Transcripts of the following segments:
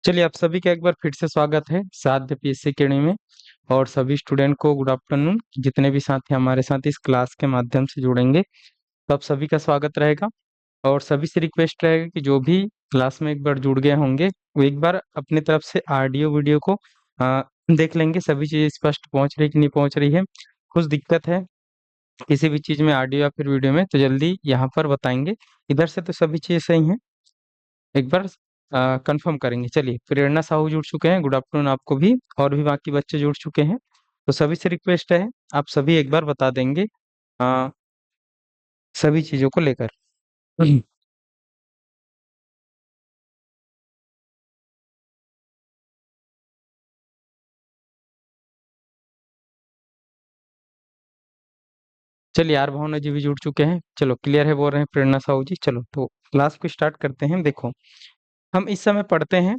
चलिए आप सभी का एक बार फिर से स्वागत है साध्य पीएससी अकेडमी में। और सभी स्टूडेंट को गुड आफ्टरनून। जितने भी साथी हमारे साथ इस क्लास के माध्यम से जुड़ेंगे तो आप सभी का स्वागत रहेगा। और सभी से रिक्वेस्ट रहेगा कि जो भी क्लास में एक बार जुड़ गए होंगे वो एक बार अपनी तरफ से ऑडियो वीडियो को देख लेंगे, सभी चीज़ें स्पष्ट पहुंच रही कि नहीं पहुंच रही है। कुछ दिक्कत है किसी भी चीज़ में ऑडियो या फिर वीडियो में तो जल्दी यहाँ पर बताएंगे। इधर से तो सभी चीज़ें सही हैं, एक बार कंफर्म करेंगे। चलिए प्रेरणा साहू जुड़ चुके हैं, गुड आफ्टरनून आपको भी। और भी बाकी बच्चे जुड़ चुके हैं तो सभी से रिक्वेस्ट है आप सभी एक बार बता देंगे अ, सभी चीज़ों को लेकर। चलिए यार भावना जी भी जुड़ चुके हैं, चलो क्लियर है बोल रहे हैं प्रेरणा साहू जी। चलो तो क्लास को स्टार्ट करते हैं। देखो हम इस समय पढ़ते हैं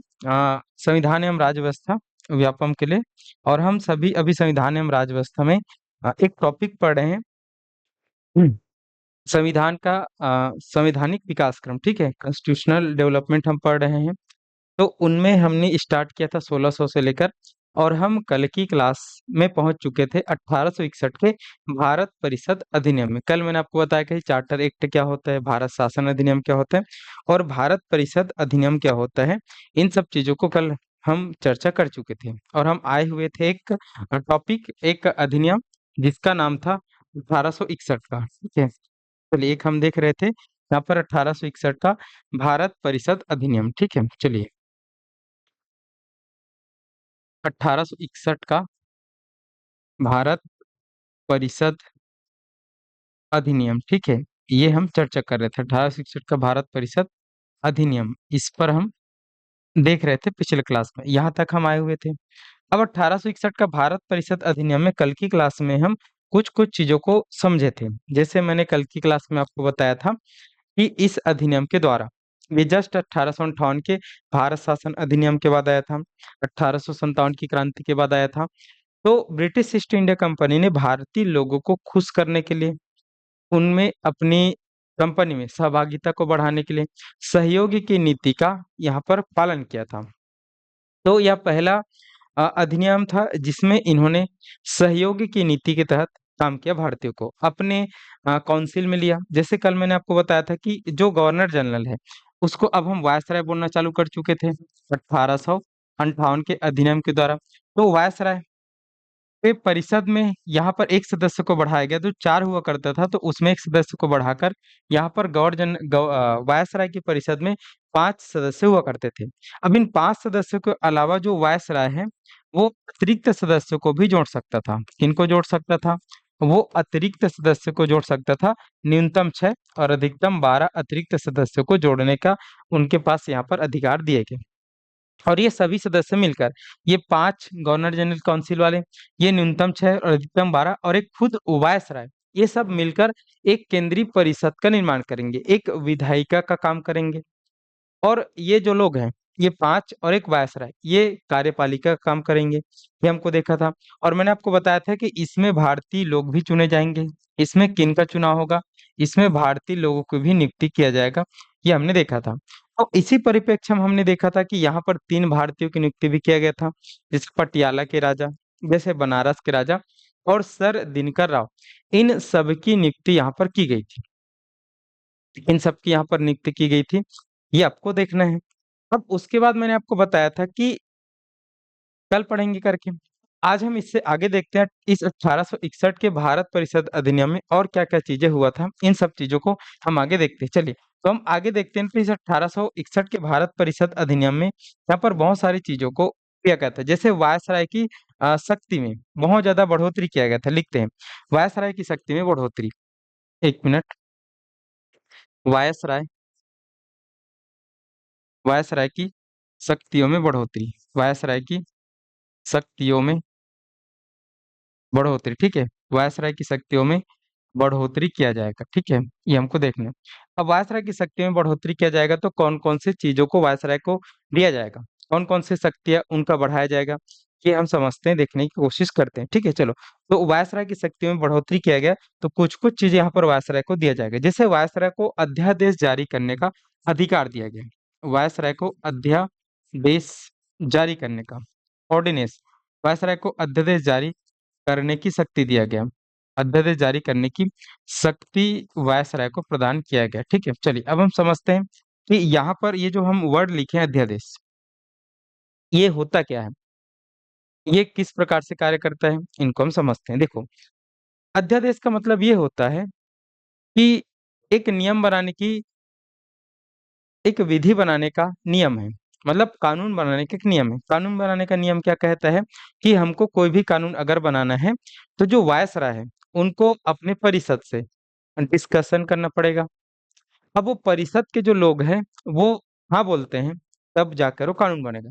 संविधान एवं राज्य व्यवस्था व्यापम के लिए। और हम सभी अभी संविधान एवं राज्य व्यवस्था में एक टॉपिक पढ़ रहे हैं, संविधान का संवैधानिक विकास क्रम। ठीक है, कॉन्स्टिट्यूशनल डेवलपमेंट हम पढ़ रहे हैं। तो उनमें हमने स्टार्ट किया था 1600 से लेकर, और हम कल की क्लास में पहुंच चुके थे 1861 के भारत परिषद अधिनियम में। कल मैंने आपको बताया कि चार्टर एक्ट क्या होता है, भारत शासन अधिनियम क्या होता है और भारत परिषद अधिनियम क्या होता है। इन सब चीजों को कल हम चर्चा कर चुके थे और हम आए हुए थे एक टॉपिक, एक अधिनियम जिसका नाम था 1861 का। ठीक है, चलिए एक हम देख रहे थे यहाँ पर 1861 का भारत परिषद अधिनियम। ठीक है, चलिए 1861 का भारत परिषद अधिनियम। ठीक है, ये हम चर्चा कर रहे थे 1861 का भारत परिषद अधिनियम, इस पर हम देख रहे थे पिछले क्लास में, यहाँ तक हम आए हुए थे। अब 1861 का भारत परिषद अधिनियम में कल की क्लास में हम कुछ कुछ चीजों को समझे थे। जैसे मैंने कल की क्लास में आपको बताया था कि इस अधिनियम के द्वारा, ये जस्ट 1858 के भारत शासन अधिनियम के बाद आया था, 1857 की क्रांति के बाद आया था। तो ब्रिटिश ईस्ट इंडिया कंपनी ने भारतीय लोगों को खुश करने के लिए, उनमें अपनी कंपनी में सहभागिता को बढ़ाने के लिए सहयोग की नीति का यहाँ पर पालन किया था। तो यह पहला अधिनियम था जिसमें इन्होंने सहयोग की नीति के तहत काम किया, भारतीयों को अपने काउंसिल में लिया। जैसे कल मैंने आपको बताया था कि जो गवर्नर जनरल है उसको अब हम वायसराय बोलना चालू कर चुके थे 1858 के अधिनियम के द्वारा। तो वायसराय पे परिषद में यहाँ पर एक सदस्य को बढ़ाया गया, तो चार हुआ करता था तो उसमें एक सदस्य को बढ़ाकर यहाँ पर वायसराय की परिषद में पांच सदस्य हुआ करते थे। अब इन पांच सदस्यों के अलावा जो वायसराय है वो अतिरिक्त सदस्यों को भी जोड़ सकता था। किनको जोड़ सकता था? वो अतिरिक्त सदस्य को जोड़ सकता था, न्यूनतम 6 और अधिकतम 12 अतिरिक्त सदस्यों को जोड़ने का उनके पास यहाँ पर अधिकार दिए गए। और ये सभी सदस्य मिलकर, ये पांच गवर्नर जनरल काउंसिल वाले, ये न्यूनतम 6 और अधिकतम 12 और एक खुद वायसराय, ये सब मिलकर एक केंद्रीय परिषद का निर्माण करेंगे, एक विधायिका का काम करेंगे। और ये जो लोग हैं, ये पांच और एक वायसराय, ये कार्यपालिका का काम करेंगे, ये हमको देखा था। और मैंने आपको बताया था कि इसमें भारतीय लोग भी चुने जाएंगे। इसमें किन का चुनाव होगा? इसमें भारतीय लोगों को भी नियुक्ति किया जाएगा, ये हमने देखा था। और इसी परिप्रेक्ष्य में हमने देखा था कि यहाँ पर तीन भारतीयों की नियुक्ति भी किया गया था, जैसे पटियाला के राजा, जैसे बनारस के राजा और सर दिनकर राव। इन सब की नियुक्ति यहाँ पर की गई थी, इन सब की यहाँ पर नियुक्ति की गई थी, ये आपको देखना है। अब उसके बाद मैंने आपको बताया था कि कल पढ़ेंगे करके, आज हम इससे आगे देखते हैं इस 1861 के भारत परिषद अधिनियम में और क्या क्या चीजें हुआ था, इन सब चीजों को हम आगे देखते हैं। चलिए तो हम आगे देखते हैं। तो इस 1861 के भारत परिषद अधिनियम में यहाँ पर बहुत सारी चीजों को किया गया था। जैसे वायसराय की शक्ति में बहुत ज्यादा बढ़ोतरी किया गया था। लिखते हैं वायसराय की शक्ति में बढ़ोतरी, एक मिनट। वायसराय, वायसराय की शक्तियों में बढ़ोतरी, वायसराय की शक्तियों में बढ़ोतरी। ठीक है, वायसराय की शक्तियों में बढ़ोतरी किया जाएगा। ठीक है, ये हमको देखना है। अब वायसराय की शक्ति में बढ़ोतरी किया जाएगा तो कौन कौन से चीजों को वायसराय को दिया जाएगा, कौन कौन से शक्तियां उनका बढ़ाया जाएगा, ये हम समझते हैं, देखने की कोशिश करते हैं। ठीक है, चलो तो वायसराय की शक्ति में बढ़ोतरी किया गया तो कुछ कुछ चीजें यहाँ पर वायसराय को दिया जाएगा। जैसे वायसराय को अध्यादेश जारी करने का अधिकार दिया गया, वायसराय को अध्यादेश जारी करने का, ऑर्डिनेंस, वायसराय को अध्यादेश जारी करने की शक्ति दिया गया। अध्यादेश जारी करने की शक्ति वायसराय को प्रदान किया गया। ठीक है, चलिए अब हम समझते हैं कि यहाँ पर ये जो हम वर्ड लिखे हैं अध्यादेश, ये होता क्या है, ये किस प्रकार से कार्य करता है, इनको हम समझते हैं। देखो, अध्यादेश का मतलब ये होता है कि एक नियम बनाने की, एक विधि बनाने का नियम है, मतलब कानून बनाने का एक नियम है। कानून बनाने का नियम क्या कहता है कि हमको कोई भी कानून अगर बनाना है तो जो वायसराय है उनको अपने परिषद से डिस्कशन करना पड़ेगा। अब वो परिषद के जो लोग हैं वो हाँ बोलते हैं, तब जाकर वो कानून बनेगा।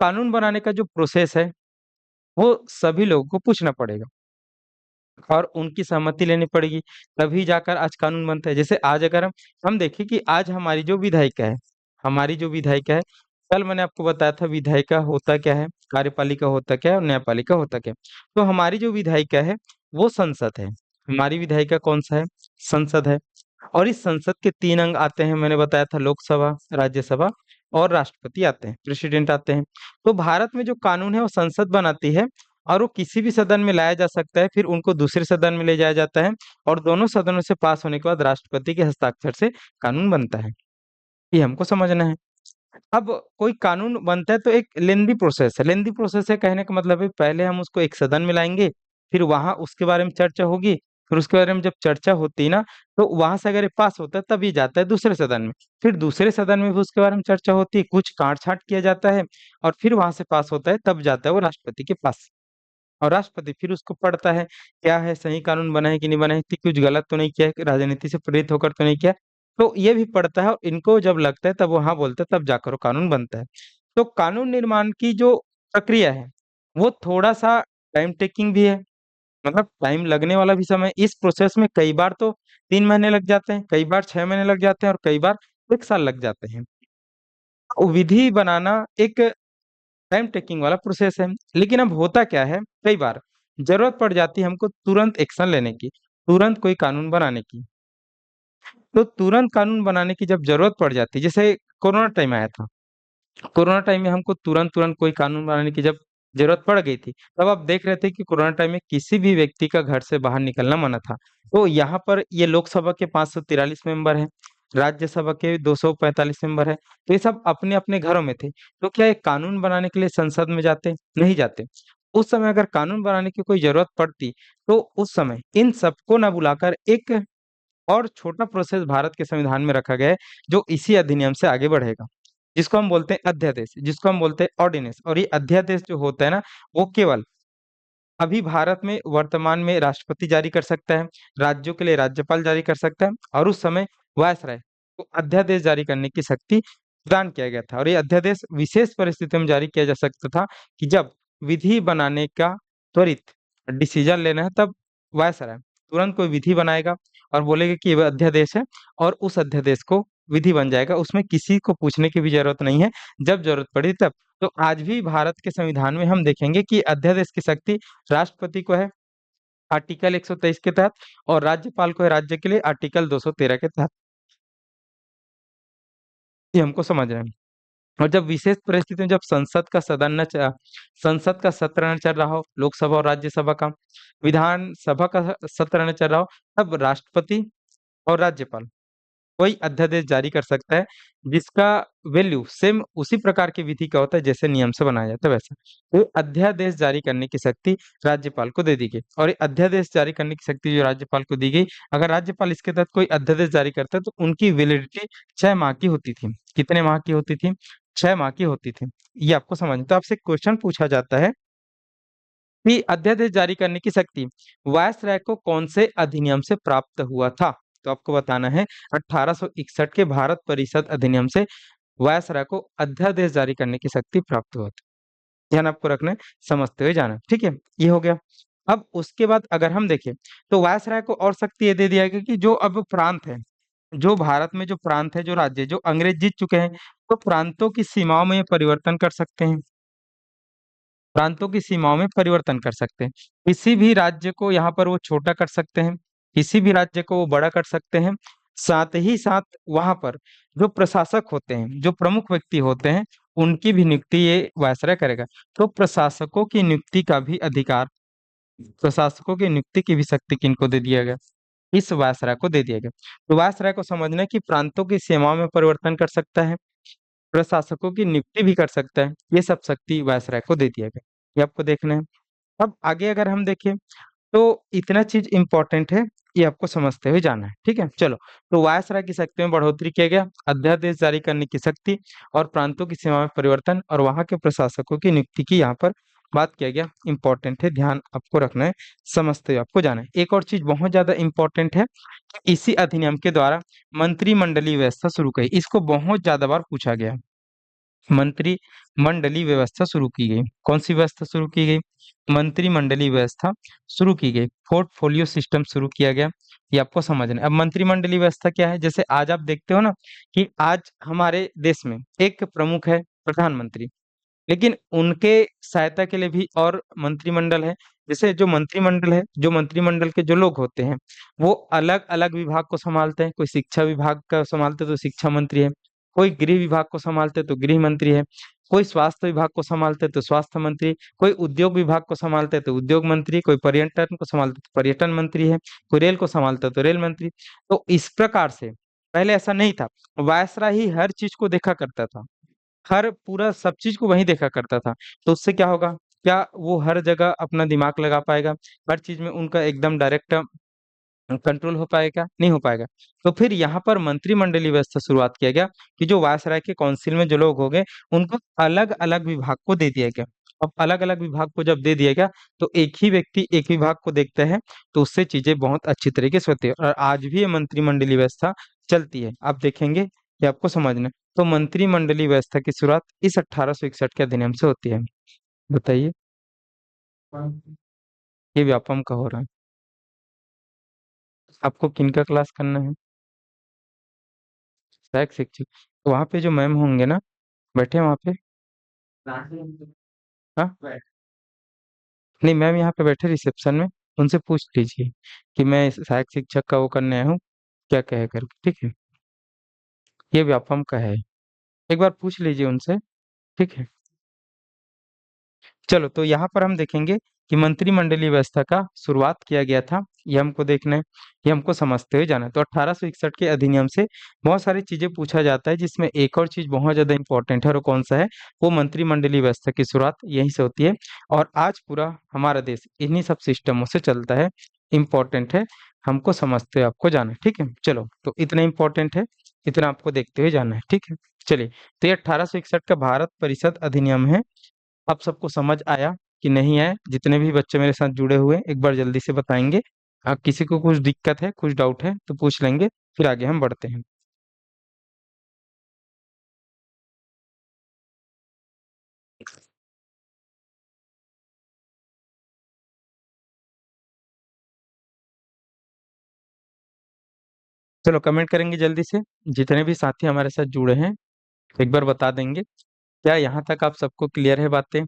कानून बनाने का जो प्रोसेस है वो सभी लोगों को पूछना पड़ेगा और उनकी सहमति लेनी पड़ेगी, तभी जाकर आज कानून बनता है। जैसे आज अगर हम देखें कि आज हमारी जो विधायिका है, हमारी जो विधायिका है, कल मैंने आपको बताया था विधायिका होता क्या है, कार्यपालिका होता क्या है और न्यायपालिका होता क्या है। तो हमारी जो विधायिका है वो संसद है। हमारी विधायिका कौन सा है? संसद है। और इस संसद के 3 अंग आते हैं, मैंने बताया था, लोकसभा, राज्यसभा और राष्ट्रपति आते हैं, प्रेसिडेंट आते हैं। तो भारत में जो कानून है वो संसद बनाती है और वो किसी भी सदन में लाया जा सकता है, फिर उनको दूसरे सदन में ले जाया जाता है और दोनों सदनों से पास होने के बाद राष्ट्रपति के हस्ताक्षर से कानून बनता है। ये हमको समझना है। अब कोई कानून बनता है तो एक लेंदी प्रोसेस है। लेंदी प्रोसेस है कहने का मतलब है पहले हम उसको एक सदन में लाएंगे, फिर वहां उसके बारे में चर्चा होगी, फिर उसके बारे में जब चर्चा होती है ना, तो वहां से अगर ये पास होता है तब ये जाता है दूसरे सदन में, फिर दूसरे सदन में भी उसके बारे में चर्चा होती है, कुछ काट छांट किया जाता है और फिर वहां से पास होता है, तब जाता है वो राष्ट्रपति के पास। और राष्ट्रपति फिर उसको पढ़ता है, क्या है, सही कानून बना है कि नहीं बना है, कि कुछ गलत तो नहीं किया है, राजनीति से प्रेरित होकर तो नहीं किया। तो ये भी पढ़ता है और इनको जब लगता है तब वो हाँ बोलते हैं, तब जाकर वो कानून बनता है। तो कानून निर्माण की जो प्रक्रिया है वो थोड़ा सा टाइम टेकिंग भी है, मतलब टाइम लगने वाला भी समय। इस प्रोसेस में कई बार तो 3 महीने लग जाते हैं, कई बार 6 महीने लग जाते हैं और कई बार 1 साल लग जाते हैं। विधि बनाना एक टाइम टेकिंग वाला प्रोसेस है। लेकिन अब होता क्या है, कई बार जरूरत पड़ जाती है हमको तुरंत एक्शन लेने की, तुरंत कोई कानून बनाने की। तो तुरंत कानून बनाने की जब जरूरत पड़ जाती है, जैसे कोरोना टाइम आया था, कोरोना टाइम में हमको तुरंत तुरंत कोई कानून बनाने की जब जरूरत पड़ गई थी, तब आप देख रहे थे कि कोरोना टाइम में किसी भी व्यक्ति का घर से बाहर निकलना मना था। तो यहाँ पर ये लोकसभा के 543 मेंबर हैं, राज्यसभा के 245 मेंबर है, तो ये सब अपने अपने घरों में थे। तो क्या ये कानून बनाने के लिए संसद में जाते? नहीं जाते। उस समय अगर कानून बनाने की कोई जरूरत पड़ती तो उस समय इन सबको ना बुलाकर एक और छोटा प्रोसेस भारत के संविधान में रखा गया है, जो इसी अधिनियम से आगे बढ़ेगा, जिसको हम बोलते हैं अध्यादेश, जिसको हम बोलते हैं ऑर्डिनेंस। और ये अध्यादेश जो होता है ना, वो केवल अभी भारत में वर्तमान में राष्ट्रपति जारी कर सकता है, राज्यों के लिए राज्यपाल जारी कर सकता है, और उस समय वायसराय को अध्यादेश जारी करने की शक्ति प्रदान किया गया था। और ये अध्यादेश विशेष परिस्थिति में जारी किया जा सकता था कि जब विधि बनाने का त्वरित डिसीजन लेना है, तब वायसराय तुरंत कोई विधि बनाएगा और बोलेगा कि ये अध्यादेश है, और उस अध्यादेश को विधि बन जाएगा, उसमें किसी को पूछने की भी जरूरत नहीं है, जब जरूरत पड़ी तब। तो आज भी भारत के संविधान में हम देखेंगे कि अध्यादेश की शक्ति राष्ट्रपति को है आर्टिकल 123 के तहत, और राज्यपाल को है राज्य के लिए आर्टिकल 213 के तहत। ये हमको समझना है। और जब विशेष परिस्थिति में, जब संसद का सत्र न चल रहा हो, लोकसभा और राज्यसभा का, विधानसभा का सत्र न चल रहा हो, तब राष्ट्रपति और राज्यपाल कोई अध्यादेश जारी कर सकता है, जिसका वैल्यू सेम उसी प्रकार की विधि का होता है जैसे नियम से बनाया जाता है वैसा। तो अध्यादेश जारी करने की शक्ति राज्यपाल को दे दी गई, और ये अध्यादेश जारी करने की शक्ति जो राज्यपाल को दी गई, अगर राज्यपाल इसके तहत कोई अध्यादेश जारी करता है तो उनकी वैलिडिटी 6 माह की होती थी। कितने माह की होती थी? 6 माह की होती थी। ये आपको समझना। तो आपसे क्वेश्चन पूछा जाता है कि अध्यादेश जारी करने की शक्ति वायसराय को कौन से अधिनियम से प्राप्त हुआ था? तो आपको बताना है 1861 के भारत परिषद अधिनियम से वायसराय को अध्यादेश जारी करने की शक्ति प्राप्त हुआ था। ध्यान आपको रखना है, समझते हुए जाना, ठीक है। ये हो गया। अब उसके बाद अगर हम देखें तो वायसराय को और शक्ति ये दे दिया गया कि जो अब प्रांत है, जो भारत में जो प्रांत है, जो राज्य जो अंग्रेज जीत चुके हैं, तो प्रांतों की सीमाओं में ये परिवर्तन कर सकते हैं, प्रांतों की सीमाओं में परिवर्तन कर सकते हैं। किसी भी राज्य को यहाँ पर वो छोटा कर सकते हैं, किसी भी राज्य को वो बड़ा कर सकते हैं। साथ ही साथ वहां पर जो प्रशासक होते हैं, जो प्रमुख व्यक्ति होते हैं, उनकी भी नियुक्ति ये वायसराय करेगा। तो प्रशासकों की नियुक्ति का भी अधिकार, प्रशासकों की नियुक्ति की भी शक्ति किनको दे दिया गया? इस वायसराय को दे दिया गया। तो वायसराय को समझना है कि प्रांतों की सीमाओं में परिवर्तन कर सकता है, प्रशासकों की नियुक्ति भी कर सकता है, ये सब शक्ति वायसराय को दे दिया गया। ये आपको देखना है। अब आगे अगर हम देखें तो इतना चीज इंपॉर्टेंट है, ये आपको समझते हुए जाना है, ठीक है। चलो, तो वायसराय की शक्ति में बढ़ोतरी किया गया, अध्यादेश जारी करने की शक्ति और प्रांतों की सीमा में परिवर्तन और वहां के प्रशासकों की नियुक्ति की यहाँ पर बात किया गया। इंपॉर्टेंट है, ध्यान आपको रखना है, समझते हुए आपको जाना है। एक और चीज बहुत ज्यादा इंपॉर्टेंट है, इसी अधिनियम के द्वारा मंत्रिमंडलीय व्यवस्था शुरू की, इसको बहुत ज्यादा बार पूछा गया। मंत्रिमंडलीय व्यवस्था शुरू की गई। कौन सी व्यवस्था शुरू की गई? मंत्रिमंडलीय व्यवस्था शुरू की गई। पोर्टफोलियो सिस्टम शुरू किया गया, ये आपको समझना है। अब मंत्रिमंडलीय व्यवस्था क्या है? जैसे आज आप देखते हो ना कि आज हमारे देश में एक प्रमुख है, प्रधानमंत्री, लेकिन उनके सहायता के लिए भी और मंत्रिमंडल है। जैसे जो मंत्रिमंडल है, जो मंत्रिमंडल के जो लोग होते हैं वो अलग अलग विभाग को संभालते हैं। कोई शिक्षा विभाग का संभालते तो शिक्षा मंत्री है, कोई गृह विभाग को संभालते तो गृह मंत्री है, कोई स्वास्थ्य विभाग को संभालते तो स्वास्थ्य मंत्री, कोई उद्योग विभाग को संभालते तो उद्योग मंत्री, कोई पर्यटन को संभालते तो पर्यटन मंत्री है, कोई रेल को संभालता तो रेल मंत्री। तो इस प्रकार से पहले ऐसा नहीं था, वायसराय ही हर चीज को देखा करता था, हर पूरा सब चीज को वही देखा करता था। तो उससे क्या होगा, क्या वो हर जगह अपना दिमाग लगा पाएगा, हर चीज में उनका एकदम डायरेक्ट कंट्रोल हो पाएगा? नहीं हो पाएगा। तो फिर यहाँ पर मंत्रिमंडलीय व्यवस्था शुरुआत किया गया कि जो वायसराय के काउंसिल में जो लोग हो गए उनको अलग अलग विभाग को दे दिया गया। अब अलग अलग विभाग को जब दे दिया गया तो एक ही व्यक्ति एक विभाग को देखता है, तो उससे चीजें बहुत अच्छी तरीके से होती है। और आज भी ये मंत्रिमंडलीय व्यवस्था चलती है, आप देखेंगे कि आपको समझना है। तो मंत्रिमंडलीय व्यवस्था की शुरुआत इस 1861 के अधिनियम से होती है। बताइए, ये व्यापम का हो रहा है, आपको किनका क्लास करना है? सहायक शिक्षक। तो वहाँ पे जो मैम होंगे ना, बैठे हैं वहाँ पे? हाँ, नहीं मैम यहाँ पे बैठे रिसेप्शन में, उनसे पूछ लीजिए कि मैं इस सहायक शिक्षक का वो करने आया हूँ, क्या कहे करके, ठीक है। ये व्यापम का है, एक बार पूछ लीजिए उनसे, ठीक है। चलो, तो यहाँ पर हम देखेंगे कि मंत्रिमंडलीय व्यवस्था का शुरुआत किया गया था, ये हमको देखना है, ये हमको समझते हुए जाना है। तो 1861 के अधिनियम से बहुत सारी चीजें पूछा जाता है, जिसमें एक और चीज बहुत ज्यादा इंपॉर्टेंट है, और वो कौन सा है? वो मंत्रिमंडलीय व्यवस्था की शुरुआत यहीं से होती है। और आज पूरा हमारा देश इन्हीं सब सिस्टमों से चलता है। इंपॉर्टेंट है, हमको समझते हुए आपको जाना है, ठीक है। चलो, तो इतना इंपॉर्टेंट है, इतना आपको देखते हुए जाना है, ठीक है। चलिए, तो ये 1861 का भारत परिषद अधिनियम है। आप सबको समझ आया कि नहीं आया? जितने भी बच्चे मेरे साथ जुड़े हुए हैं, एक बार जल्दी से बताएंगे। किसी को कुछ दिक्कत है, कुछ डाउट है तो पूछ लेंगे, फिर आगे हम बढ़ते हैं। चलो, कमेंट करेंगे जल्दी से, जितने भी साथी हमारे साथ जुड़े हैं एक बार बता देंगे। क्या यहाँ तक आप सबको क्लियर है बातें,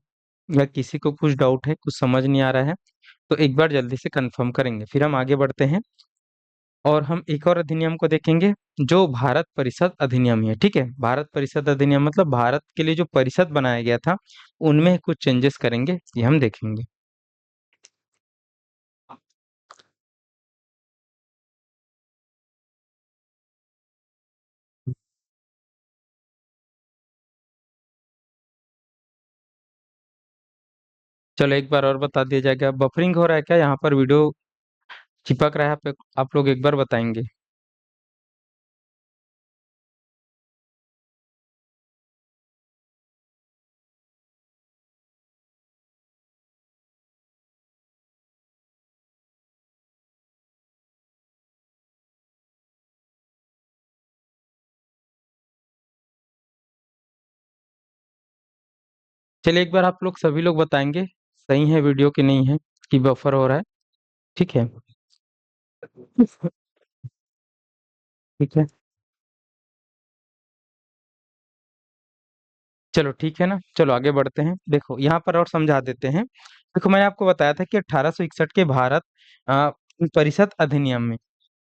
या किसी को कुछ डाउट है, कुछ समझ नहीं आ रहा है? तो एक बार जल्दी से कंफर्म करेंगे, फिर हम आगे बढ़ते हैं। और हम एक और अधिनियम को देखेंगे, जो भारत परिषद अधिनियम ही है, ठीक है। भारत परिषद अधिनियम मतलब भारत के लिए जो परिषद बनाया गया था, उनमें कुछ चेंजेस करेंगे, ये हम देखेंगे। चलो, एक बार और बता दिया जाएगा। बफरिंग हो रहा है क्या यहाँ पर? वीडियो चिपक रहा है आप लोग एक बार बताएंगे। चलिए, एक बार आप लोग सभी लोग बताएंगे, सही है वीडियो की नहीं है, कि बफर हो रहा है, ठीक है। ठीक है, चलो ठीक है ना। चलो आगे बढ़ते हैं, देखो यहाँ पर और समझा देते हैं। देखो, मैंने आपको बताया था कि 1861 के भारत परिषद अधिनियम में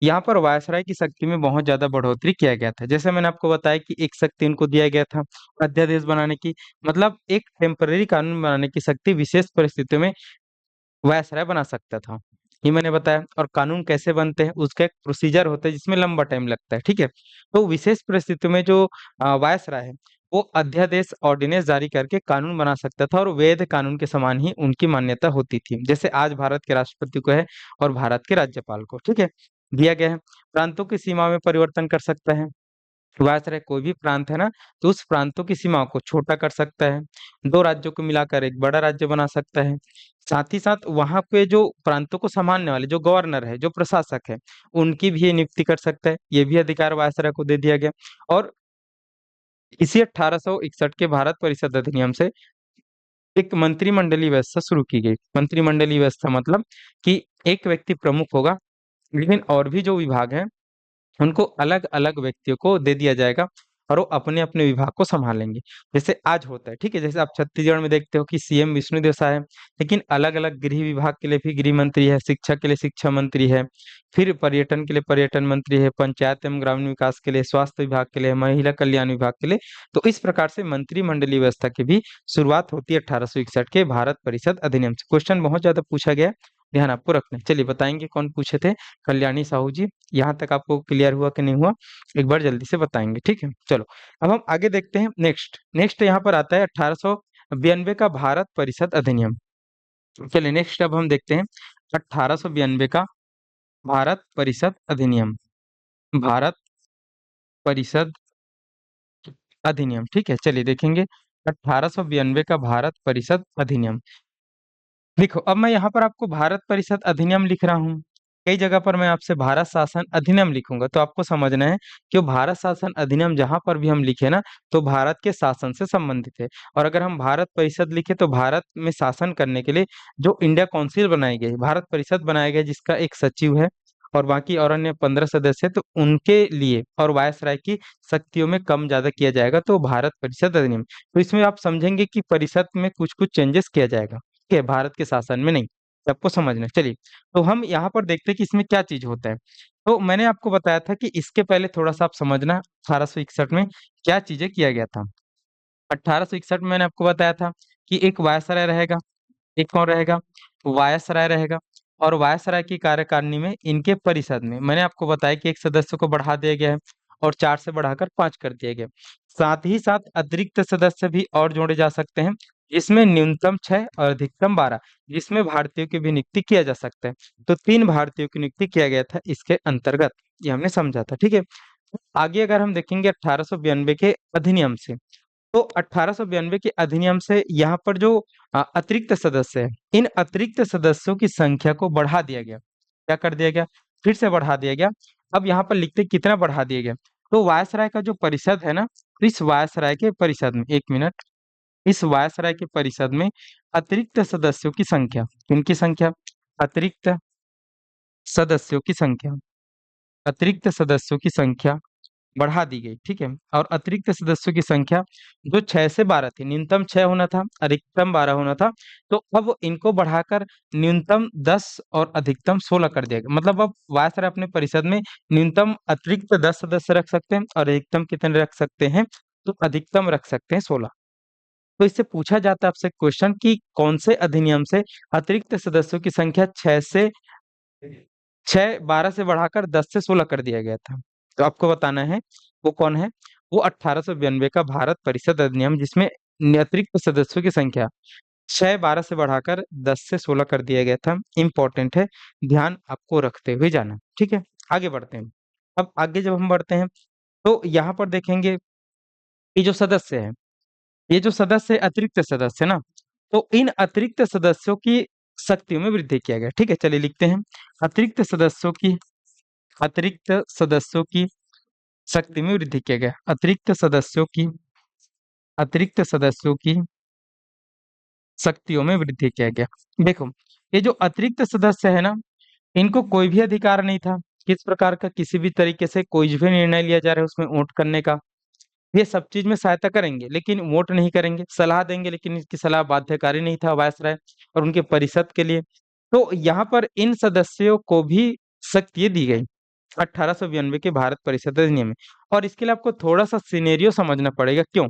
यहाँ पर वायसराय की शक्ति में बहुत ज्यादा बढ़ोतरी किया गया था। जैसे मैंने आपको बताया कि एक शक्ति इनको दिया गया था अध्यादेश बनाने की, मतलब एक टेम्पररी कानून बनाने की शक्ति विशेष परिस्थितियों में वायसराय बना सकता था, ये मैंने बताया। और कानून कैसे बनते हैं उसका एक प्रोसीजर होता है जिसमें लंबा टाइम लगता है, ठीक है। तो विशेष परिस्थितियों में जो वायसराय है वो अध्यादेश ऑर्डिनेंस जारी करके कानून बना सकता था, और वैध कानून के समान ही उनकी मान्यता होती थी, जैसे आज भारत के राष्ट्रपति को है और भारत के राज्यपाल को, ठीक है, दिया गया है। प्रांतों की सीमा में परिवर्तन कर सकता है वायसराय, कोई भी प्रांत है ना, तो उस प्रांतों की सीमाओं को छोटा कर सकता है, दो राज्यों को मिलाकर एक बड़ा राज्य बना सकता है। साथ ही साथ वहां पे जो प्रांतों को संभालने वाले जो गवर्नर है, जो प्रशासक है, उनकी भी ये नियुक्ति कर सकता है, ये भी अधिकार वायसराय को दे दिया गया। और इसी 1861 के भारत परिषद अधिनियम से एक मंत्रिमंडलीय व्यवस्था शुरू की गई। मंत्रिमंडलीय व्यवस्था मतलब कि एक व्यक्ति प्रमुख होगा, लेकिन और भी जो विभाग हैं उनको अलग अलग व्यक्तियों को दे दिया जाएगा, और वो अपने अपने विभाग को संभालेंगे, जैसे आज होता है, ठीक है। जैसे आप छत्तीसगढ़ में देखते हो कि सीएम विष्णुदेव साय है, लेकिन अलग अलग गृह विभाग के लिए भी गृह मंत्री है, शिक्षा के लिए शिक्षा मंत्री है, फिर पर्यटन के लिए पर्यटन मंत्री है, पंचायत एवं ग्रामीण विकास के लिए स्वास्थ्य विभाग के लिए, महिला कल्याण विभाग के लिए। तो इस प्रकार से मंत्रिमंडलीय व्यवस्था की भी शुरुआत होती है 1861 के भारत परिषद अधिनियम से। क्वेश्चन बहुत ज्यादा पूछा गया है, ध्यान आपको रखना है। चलिए बताएंगे कौन पूछे थे, कल्याणी साहू जी। यहाँ तक आपको क्लियर हुआ कि नहीं हुआ, एक बार जल्दी से बताएंगे, ठीक है। चलो अब हम आगे देखते हैं। नेक्स्ट नेक्स्ट यहाँ पर आता है 1892 का भारत परिषद अधिनियम। चलिए नेक्स्ट अब हम देखते हैं 1892 का भारत परिषद अधिनियम। भारत परिषद अधिनियम, ठीक है, चलिए देखेंगे 1892 का भारत परिषद अधिनियम। देखो अब मैं यहाँ पर आपको भारत परिषद अधिनियम लिख रहा हूँ, कई जगह पर मैं आपसे भारत शासन अधिनियम लिखूंगा, तो आपको समझना है कि वो भारत शासन अधिनियम जहां पर भी हम लिखे ना, तो भारत के शासन से संबंधित है। और अगर हम भारत परिषद लिखे तो भारत में शासन करने के लिए जो इंडिया काउंसिल बनाई गई, भारत परिषद बनाया गया जिसका एक सचिव है और बाकी और अन्य 15 सदस्य है, तो उनके लिए और वायसराय की शक्तियों में कम ज्यादा किया जाएगा, तो भारत परिषद अधिनियम। तो इसमें आप समझेंगे कि परिषद में कुछ कुछ चेंजेस किया जाएगा, ठीक है, भारत के शासन में नहीं, सबको समझना है। चलिए तो हम यहाँ पर देखते हैं कि इसमें क्या चीज होता है। तो मैंने आपको बताया था कि इसके पहले थोड़ा सा आप समझना 1861 में क्या चीजें किया गया था। 1861 में मैंने आपको बताया था कि एक वायसराय रहेगा, एक कौन रहेगा, वायसराय रहेगा। और वायसराय की कार्यकारिणी में इनके परिषद में मैंने आपको बताया कि एक सदस्य को बढ़ा दिया गया है और 4 से बढ़ाकर 5 कर दिया गया। साथ ही साथ अतिरिक्त सदस्य भी और जोड़े जा सकते हैं, जिसमें न्यूनतम 6 और अधिकतम 12, जिसमें भारतीयों की भी नियुक्ति किया जा सकता है। तो 3 भारतीयों की नियुक्ति किया गया था इसके अंतर्गत, ये हमने समझा था, ठीक है। आगे अगर हम देखेंगे 1892 के अधिनियम से, तो 1892 के अधिनियम से यहाँ पर जो अतिरिक्त सदस्य है, इन अतिरिक्त सदस्यों की संख्या को बढ़ा दिया गया। क्या कर दिया गया, फिर से बढ़ा दिया गया। अब यहाँ पर लिखते कितना बढ़ा दिया गया, तो वायसराय का जो परिषद है ना, तो इस वायसराय के परिषद में, एक मिनट, इस वायसराय के परिषद में अतिरिक्त सदस्यों की संख्या, किनकी संख्या, अतिरिक्त सदस्यों की संख्या, अतिरिक्त सदस्यों की संख्या बढ़ा दी गई, ठीक है। और अतिरिक्त सदस्यों की संख्या जो 6 से 12 थी, न्यूनतम 6 होना था, अधिकतम 12 होना था, तो अब इनको बढ़ाकर न्यूनतम 10 और अधिकतम 16 कर दिया गया। मतलब अब वायसराय अपने परिषद में न्यूनतम अतिरिक्त 10 सदस्य रख सकते हैं और अधिकतम कितने रख सकते हैं, तो अधिकतम रख सकते हैं 16। तो इससे पूछा जाता है आपसे क्वेश्चन कि कौन से अधिनियम से अतिरिक्त सदस्यों की संख्या 12 से बढ़ाकर 10 से 16 कर दिया गया था। तो आपको बताना है वो कौन है, वो 1892 का भारत परिषद अधिनियम, जिसमें अतिरिक्त सदस्यों की संख्या 12 से बढ़ाकर 10 से 16 कर दिया गया था। इंपॉर्टेंट है, ध्यान आपको रखते हुए जाना, ठीक है। आगे बढ़ते हैं। अब आगे जब हम बढ़ते हैं तो यहाँ पर देखेंगे ये जो सदस्य है, ये जो सदस्य अतिरिक्त सदस्य ना, तो इन अतिरिक्त सदस्यों की शक्तियों में वृद्धि किया गया, ठीक है। चलिए लिखते हैं, अतिरिक्त सदस्यों की, अतिरिक्त सदस्यों की शक्ति में वृद्धि किया गया, अतिरिक्त सदस्यों की, अतिरिक्त सदस्यों की शक्तियों में वृद्धि किया गया। देखो ये जो अतिरिक्त सदस्य है ना, इनको कोई भी अधिकार नहीं था किस प्रकार का, किसी भी तरीके से कोई भी निर्णय लिया जा रहा है उसमें वोट करने का। ये सब चीज में सहायता करेंगे लेकिन वोट नहीं करेंगे, सलाह देंगे, लेकिन इसकी सलाह बाध्यकारी नहीं था वायसराय और उनके परिषद के लिए। तो यहाँ पर इन सदस्यों को भी शक्ति दी गई, 1892 के भारत परिषद अधिनियम में। और इसके लिए आपको थोड़ा सा सिनेरियो समझना पड़ेगा, क्यों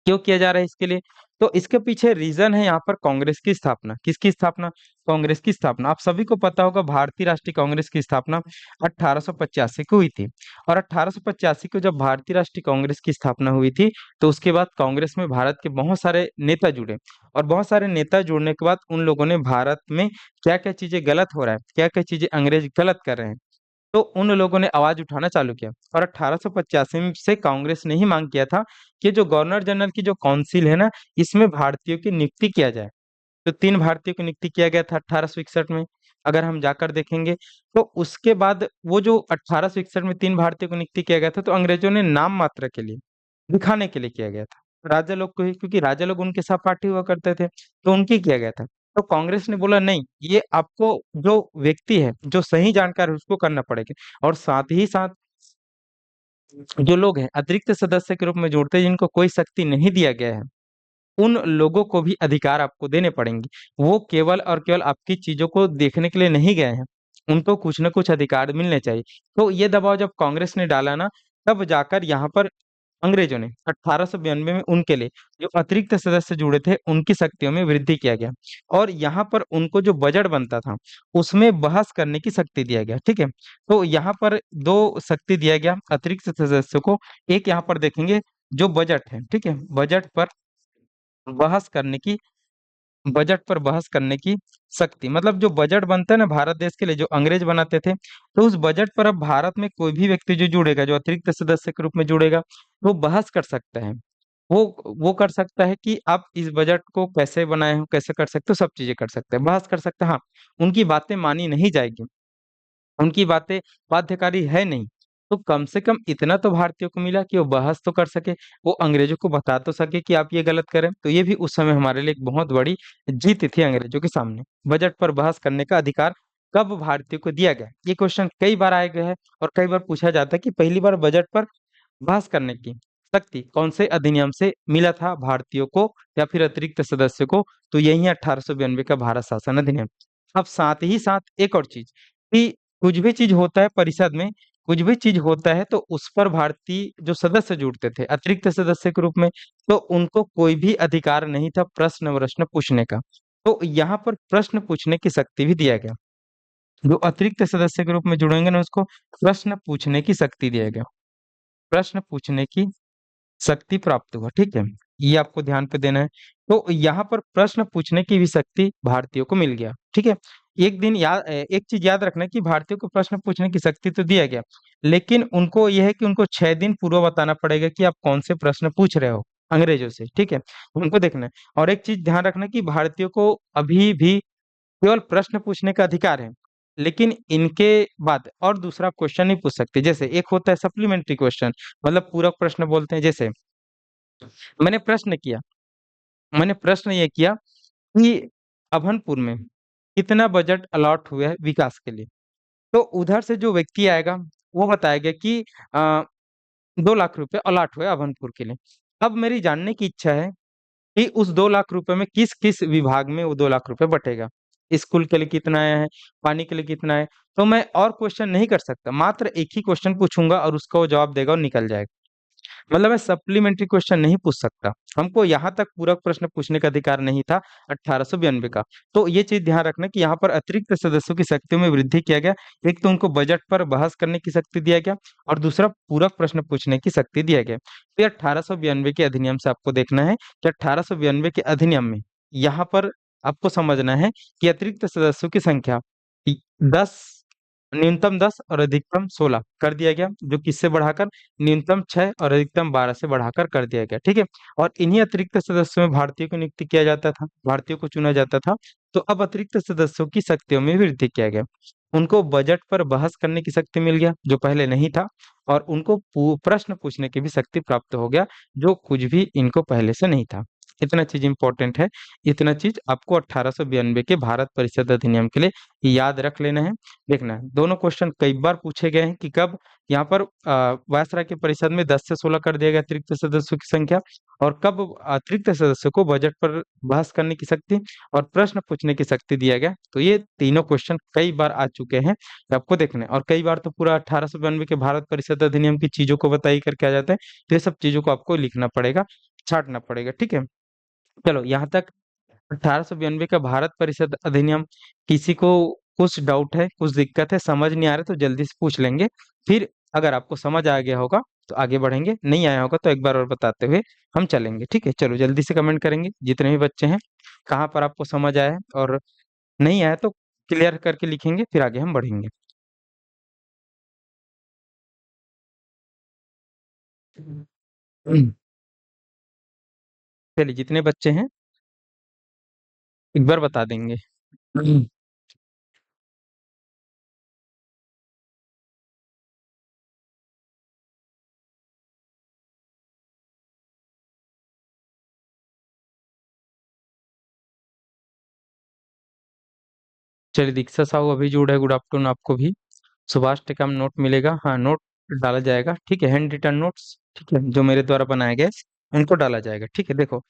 क्यों किया जा रहा है इसके लिए। तो इसके पीछे रीजन है यहाँ पर कांग्रेस की स्थापना। किसकी स्थापना? कांग्रेस की स्थापना। आप सभी को पता होगा भारतीय राष्ट्रीय कांग्रेस की स्थापना 1885 को हुई थी। और 1885 को जब भारतीय राष्ट्रीय कांग्रेस की स्थापना हुई थी, तो उसके बाद कांग्रेस में भारत के बहुत सारे नेता जुड़े। और बहुत सारे नेता जुड़ने के बाद उन लोगों ने भारत में क्या क्या चीजें गलत हो रहा है, क्या क्या चीजें अंग्रेज गलत कर रहे हैं, तो उन लोगों ने आवाज उठाना चालू किया। और 1885 से कांग्रेस ने ही मांग किया था कि जो गवर्नर जनरल की जो काउंसिल है ना, इसमें भारतीयों की नियुक्ति किया जाए। तो 3 भारतीयों की नियुक्ति किया गया था 1861 में। अगर हम जाकर देखेंगे, तो उसके बाद वो जो 1861 में 3 भारतीयों को नियुक्ति किया गया था, तो अंग्रेजों ने नाम मात्र के लिए, दिखाने के लिए किया गया था राजा लोग को ही, क्योंकि राजा लोग उनके सहपाठी हुआ करते थे, तो उनकी किया गया था। तो कांग्रेस ने बोला नहीं, ये आपको जो व्यक्ति है, जो सही जानकार है, उसको करना पड़ेगा। और साथ ही साथ जो लोग हैं अतिरिक्त सदस्य के रूप में जोड़ते हैं, जिनको कोई शक्ति नहीं दिया गया है, उन लोगों को भी अधिकार आपको देने पड़ेंगे। वो केवल और केवल आपकी चीजों को देखने के लिए नहीं गए हैं, उनको कुछ ना कुछ अधिकार मिलने चाहिए। तो ये दबाव जब कांग्रेस ने डाला ना, तब जाकर यहाँ पर अंग्रेजों ने 1892 में उनके लिए जो अतिरिक्त सदस्य जुड़े थे, उनकी शक्तियों में वृद्धि किया गया। और यहाँ पर उनको जो बजट बनता था, उसमें बहस करने की शक्ति दिया गया। ठीक है, तो यहाँ पर दो शक्ति दिया गया अतिरिक्त सदस्यों को। एक यहाँ पर देखेंगे जो बजट है, ठीक है, बहस करने की बजट पर बहस करने की शक्ति। मतलब जो बजट बनता है ना भारत देश के लिए, जो अंग्रेज बनाते थे, तो उस बजट पर अब भारत में कोई भी व्यक्ति जो जुड़ेगा, जो अतिरिक्त सदस्य के रूप में जुड़ेगा, वो बहस कर सकता है। वो कर सकता है कि आप इस बजट को कैसे बनाए हो, कैसे कर सकते हो, सब चीजें कर सकते हैं, बहस कर सकते हैं। हाँ, उनकी बातें मानी नहीं जाएगी, उनकी बातें बाध्यकारी है नहीं। तो कम से कम इतना तो भारतीयों को मिला कि वो बहस तो कर सके, वो अंग्रेजों को बता तो सके कि आप ये गलत करें। तो ये भी उस समय हमारे लिए एक बहुत बड़ी जीत थी अंग्रेजों के सामने। बजट पर बहस करने का अधिकार कब भारतीयों को दिया गया, ये क्वेश्चन कई बार आए गए हैं। और कई बार पूछा जाता है कि पहली बार बजट पर बहस करने की शक्ति कौन से अधिनियम से मिला था भारतीयों को, या फिर अतिरिक्त सदस्य को। तो यही है 1892 का भारत शासन अधिनियम। अब साथ ही साथ एक और चीज, कि कुछ भी चीज होता है परिषद में, कुछ भी चीज होता है, तो उस पर भारतीय जो सदस्य जुड़ते थे अतिरिक्त सदस्य के रूप में, तो उनको कोई भी अधिकार नहीं था प्रश्न वश्न पूछने का। तो यहाँ पर प्रश्न पूछने की शक्ति भी दिया गया। जो अतिरिक्त सदस्य के रूप में जुड़ेंगे ना, उसको प्रश्न पूछने की शक्ति दिया गया। प्रश्न पूछने की शक्ति प्राप्त हुआ। ठीक है, ये आपको ध्यान पे देना है। तो यहाँ पर प्रश्न पूछने की भी शक्ति भारतीयों को मिल गया। ठीक है, एक चीज याद रखना कि भारतीयों को प्रश्न पूछने की शक्ति तो दिया गया, लेकिन उनको यह है कि उनको 6 दिन पूर्व बताना पड़ेगा कि आप कौन से प्रश्न पूछ रहे हो अंग्रेजों से। ठीक है, उनको देखना है। और एक चीज ध्यान रखना कि भारतीयों को अभी भी केवल प्रश्न पूछने का अधिकार है, लेकिन इनके बाद और दूसरा क्वेश्चन नहीं पूछ सकते। जैसे एक होता है सप्लीमेंट्री क्वेश्चन, मतलब पूरक प्रश्न बोलते हैं। जैसे मैंने प्रश्न किया मैंने प्रश्न ये किया कि अभनपुर में कितना बजट अलॉट हुआ है विकास के लिए। तो उधर से जो व्यक्ति आएगा, वो बताएगा कि 2 लाख रुपए अलॉट हुए अभनपुर के लिए। अब मेरी जानने की इच्छा है कि उस 2 लाख रुपए में किस किस विभाग में वो 2 लाख रुपए बटेगा। स्कूल के लिए कितना आया है, पानी के लिए कितना है। तो मैं और क्वेश्चन नहीं कर सकता, मात्र एक ही क्वेश्चन पूछूंगा और उसका वो जवाब देगा और निकल जाएगा। मतलब मैं सप्लीमेंट्री क्वेश्चन नहीं पूछ सकता, हमको यहाँ तक पूरक प्रश्न पूछने का अधिकार नहीं था 1892 का। तो ये चीज ध्यान रखना कि यहाँ पर अतिरिक्त सदस्यों की शक्तियों में वृद्धि किया गया। एक तो उनको बजट पर बहस करने की शक्ति दिया गया, और दूसरा पूरक प्रश्न पूछने की शक्ति दिया गया। तो 1892 के अधिनियम से आपको देखना है कि 1892 के अधिनियम में यहाँ पर आपको समझना है कि अतिरिक्त सदस्यों की संख्या 10, न्यूनतम 10 और अधिकतम 16 कर दिया गया, जो किससे बढ़ाकर न्यूनतम 6 और अधिकतम 12 से बढ़ाकर कर दिया गया। ठीक है, और इन्हीं अतिरिक्त सदस्यों में भारतीयों को नियुक्ति किया जाता था, भारतीयों को चुना जाता था। तो अब अतिरिक्त सदस्यों की शक्तियों में वृद्धि किया गया। उनको बजट पर बहस करने की शक्ति मिल गया, जो पहले नहीं था। और उनको प्रश्न पूछने की भी शक्ति प्राप्त हो गया, जो कुछ भी इनको पहले से नहीं था। इतना चीज इंपॉर्टेंट है। इतना चीज आपको 1892 के भारत परिषद अधिनियम के लिए याद रख लेना है। देखना है, दोनों क्वेश्चन कई बार पूछे गए हैं कि कब यहाँ पर वायसराय के परिषद में 10 से 16 कर दिया गया अतिरिक्त सदस्यों की संख्या, और कब अतिरिक्त सदस्यों को बजट पर बहस करने की शक्ति और प्रश्न पूछने की शक्ति दिया गया। तो ये तीनों क्वेश्चन कई बार आ चुके हैं, तो आपको देखना है। और कई बार तो पूरा 1892 के भारत परिषद अधिनियम की चीजों को बताई करके आ जाता है, तो ये सब चीजों को आपको लिखना पड़ेगा, छांटना पड़ेगा, ठीक है। चलो यहाँ तक 1892 का भारत परिषद अधिनियम। किसी को कुछ डाउट है, कुछ दिक्कत है, समझ नहीं आ रहा, तो जल्दी से पूछ लेंगे। फिर अगर आपको समझ आ गया होगा तो आगे बढ़ेंगे, नहीं आया होगा तो एक बार और बताते हुए हम चलेंगे, ठीक है। चलो जल्दी से कमेंट करेंगे जितने भी बच्चे हैं, कहाँ पर आपको समझ आया है, और नहीं आया तो क्लियर करके लिखेंगे, फिर आगे हम बढ़ेंगे। चलिए जितने बच्चे हैं एक बार बता देंगे। चलिए दीक्षा साहू अभी जुड़े, गुड आफ्टरनून आपको भी। सुभाष टेकाम नोट मिलेगा, हाँ नोट डाला जाएगा, ठीक है। हैंड रिटन नोट्स, ठीक है, जो मेरे द्वारा बनाए गए उनको डाला जाएगा, ठीक है। देखो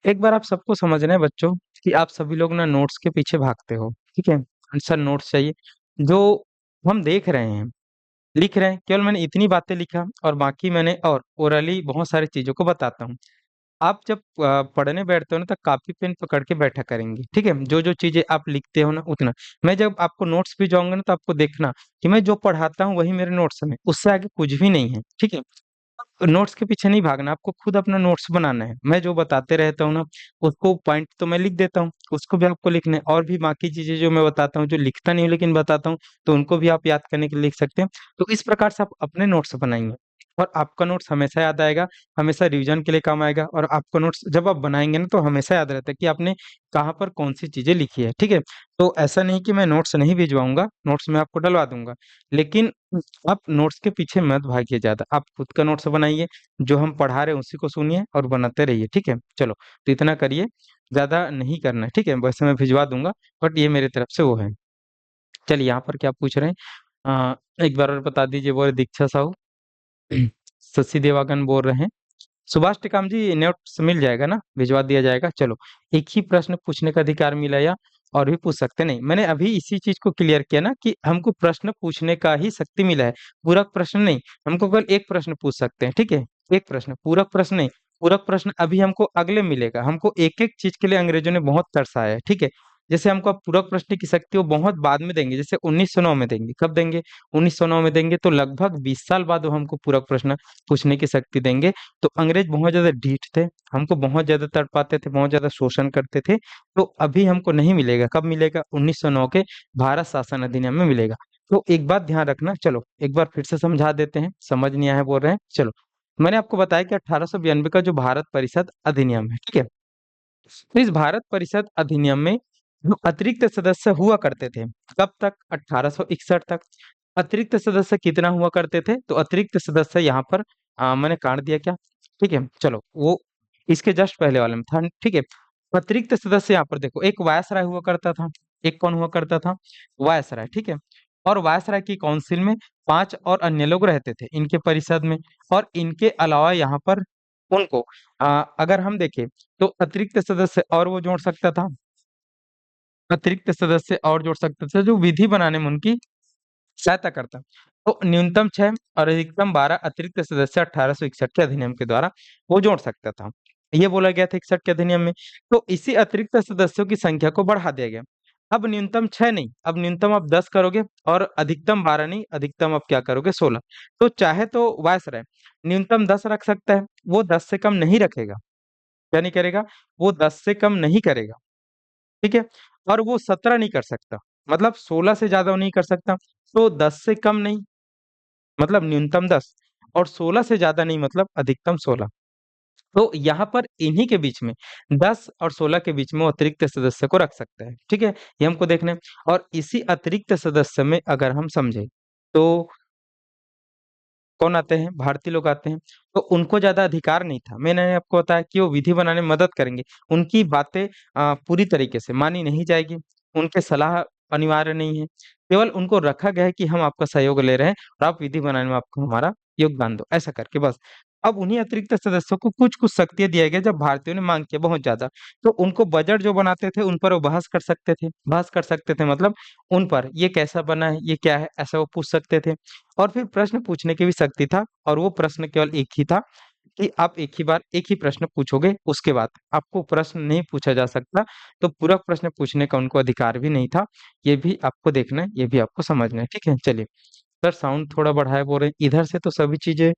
एक बार आप सबको समझना है बच्चों कि आप सभी लोग ना नोट्स के पीछे भागते हो, ठीक है। आंसर नोट्स चाहिए, जो हम देख रहे हैं, लिख रहे हैं, केवल मैंने इतनी बातें लिखा और बाकी मैंने और ओरली बहुत सारी चीजों को बताता हूँ। आप जब पढ़ने बैठते हो ना तो कापी पेन पकड़ के बैठा करेंगे, ठीक है। जो जो चीजें आप लिखते हो ना उतना, मैं जब आपको नोट्स भी जाऊंगा ना तो आपको देखना कि मैं जो पढ़ाता हूँ वही मेरे नोट्स में, उससे आगे कुछ भी नहीं है, ठीक है। नोट्स के पीछे नहीं भागना, आपको खुद अपना नोट्स बनाना है। मैं जो बताते रहता हूँ ना उसको पॉइंट तो मैं लिख देता हूँ, उसको भी आपको लिखना है, और भी बाकी चीजें जो मैं बताता हूँ, जो लिखता नहीं हूँ लेकिन बताता हूँ, तो उनको भी आप याद करने के लिए लिख सकते हैं। तो इस प्रकार से आप अपने नोट्स बनाएंगे और आपका नोट्स हमेशा याद आएगा, हमेशा रिवीजन के लिए काम आएगा। और आपका नोट्स जब आप बनाएंगे ना तो हमेशा याद रहता है कि आपने कहाँ पर कौन सी चीजें लिखी है, ठीक है। तो ऐसा नहीं कि मैं नोट्स नहीं भिजवाऊंगा, नोट्स मैं आपको डलवा दूंगा, लेकिन आप नोट्स के पीछे मत भागिए ज्यादा, आप खुद का नोट्स बनाइए, जो हम पढ़ा रहे हैं उसी को सुनिए और बनाते रहिए, ठीक है। चलो तो इतना करिए, ज्यादा नहीं करना है, ठीक है। वैसे मैं भिजवा दूंगा, बट ये मेरी तरफ से वो है। चलिए यहाँ पर क्या पूछ रहे हैं, एक बार और बता दीजिए। वो दीक्षा साहू शशि देवागन बोल रहे हैं। सुभाष टेकाम जी नोट्स मिल जाएगा ना, भिजवा दिया जाएगा। चलो एक ही प्रश्न पूछने का अधिकार मिला या और भी पूछ सकते नहीं, मैंने अभी इसी चीज को क्लियर किया ना कि हमको प्रश्न पूछने का ही शक्ति मिला है, पूरक प्रश्न नहीं। हमको केवल एक प्रश्न पूछ सकते हैं, ठीक है, एक प्रश्न, पूरक प्रश्न नहीं। पूरक प्रश्न अभी हमको अगले मिलेगा, हमको एक एक चीज के लिए अंग्रेजों ने बहुत तरसाया है, ठीक है। जैसे हमको अब पूरक प्रश्न की शक्ति वो बहुत बाद में देंगे, जैसे 1909 में देंगे। कब देंगे? 1909 में देंगे, तो लगभग 20 साल बाद वो हमको पूरक प्रश्न पूछने की शक्ति देंगे। तो अंग्रेज बहुत ज्यादा ढीठ थे, हमको बहुत ज्यादा तड़पाते थे, बहुत ज्यादा शोषण करते थे। तो अभी हमको नहीं मिलेगा, कब मिलेगा? 1909 के भारत शासन अधिनियम में मिलेगा। तो एक बात ध्यान रखना। चलो एक बार फिर से समझा देते हैं, समझ नहीं आया बोल रहे हैं। चलो मैंने आपको बताया कि 1892 का जो भारत परिषद अधिनियम है, ठीक है। तो इस भारत परिषद अधिनियम में जो अतिरिक्त सदस्य हुआ करते थे, कब तक? 1861 तक। अतिरिक्त सदस्य कितना हुआ करते थे? तो अतिरिक्त सदस्य यहाँ पर मैंने काट दिया क्या, ठीक है। चलो वो इसके जस्ट पहले वाले में था, ठीक है। अतिरिक्त सदस्य यहाँ पर देखो, एक वायसराय हुआ करता था, एक कौन हुआ करता था? वायसराय, ठीक है। और वायसराय की काउंसिल में 5 और अन्य लोग रहते थे इनके परिषद में। और इनके अलावा यहाँ पर उनको अगर हम देखें तो अतिरिक्त सदस्य और वो जोड़ सकता था, अतिरिक्त सदस्य और जोड़ सकते थे जो विधि बनाने में उनकी सहायता करता। तो न्यूनतम 6 और अधिकतम 12 अतिरिक्त सदस्य 1861 के अधिनियम के द्वारा वो जोड़ सकता था, ये बोला गया था 61 के अधिनियम में। तो इसी अतिरिक्त सदस्यों की संख्या को बढ़ा दिया गया। अब न्यूनतम 6 नहीं, अब न्यूनतम आप 10 करोगे, और अधिकतम 12 नहीं, अधिकतम आप क्या करोगे? 16। तो चाहे तो वायसराय न्यूनतम 10 रख सकता है, वो 10 से कम नहीं रखेगा। क्या नहीं करेगा? वो 10 से कम नहीं करेगा, ठीक है। और वो 17 नहीं कर सकता, मतलब 16 से ज्यादा वो नहीं कर सकता। तो 10 से कम नहीं मतलब न्यूनतम 10, और 16 से ज्यादा नहीं मतलब अधिकतम 16। तो यहाँ पर इन्हीं के बीच में 10 और 16 के बीच में वो अतिरिक्त सदस्य को रख सकता है, ठीक है। ये हमको देखना है। और इसी अतिरिक्त सदस्य में अगर हम समझे तो कौन आते हैं? भारतीय लोग आते हैं। तो उनको ज्यादा अधिकार नहीं था। मैंने आपको बताया कि वो विधि बनाने में मदद करेंगे, उनकी बातें पूरी तरीके से मानी नहीं जाएगी, उनके सलाह अनिवार्य नहीं है, केवल उनको रखा गया है कि हम आपका सहयोग ले रहे हैं और आप विधि बनाने में आपको हमारा योगदान दो, ऐसा करके बस। अब उन्हीं अतिरिक्त सदस्यों को कुछ कुछ शक्तियां दिया गया, जब भारतीयों ने मांग किया बहुत ज्यादा, तो उनको बजट जो बनाते थे उन पर वो बहस कर सकते थे, मतलब उन पर ये कैसा बना है, ये क्या है, ऐसा वो पूछ सकते थे। और फिर प्रश्न पूछने की भी शक्ति था, और वो प्रश्न केवल एक ही था कि आप एक ही बार एक ही प्रश्न पूछोगे, उसके बाद आपको प्रश्न नहीं पूछा जा सकता। तो पूरा प्रश्न पूछने का उनको अधिकार भी नहीं था। ये भी आपको देखना है, ये भी आपको समझना है, ठीक है। चलिए सर, साउंड थोड़ा बढ़ाए बोल रहे हैं इधर से, तो सभी चीजें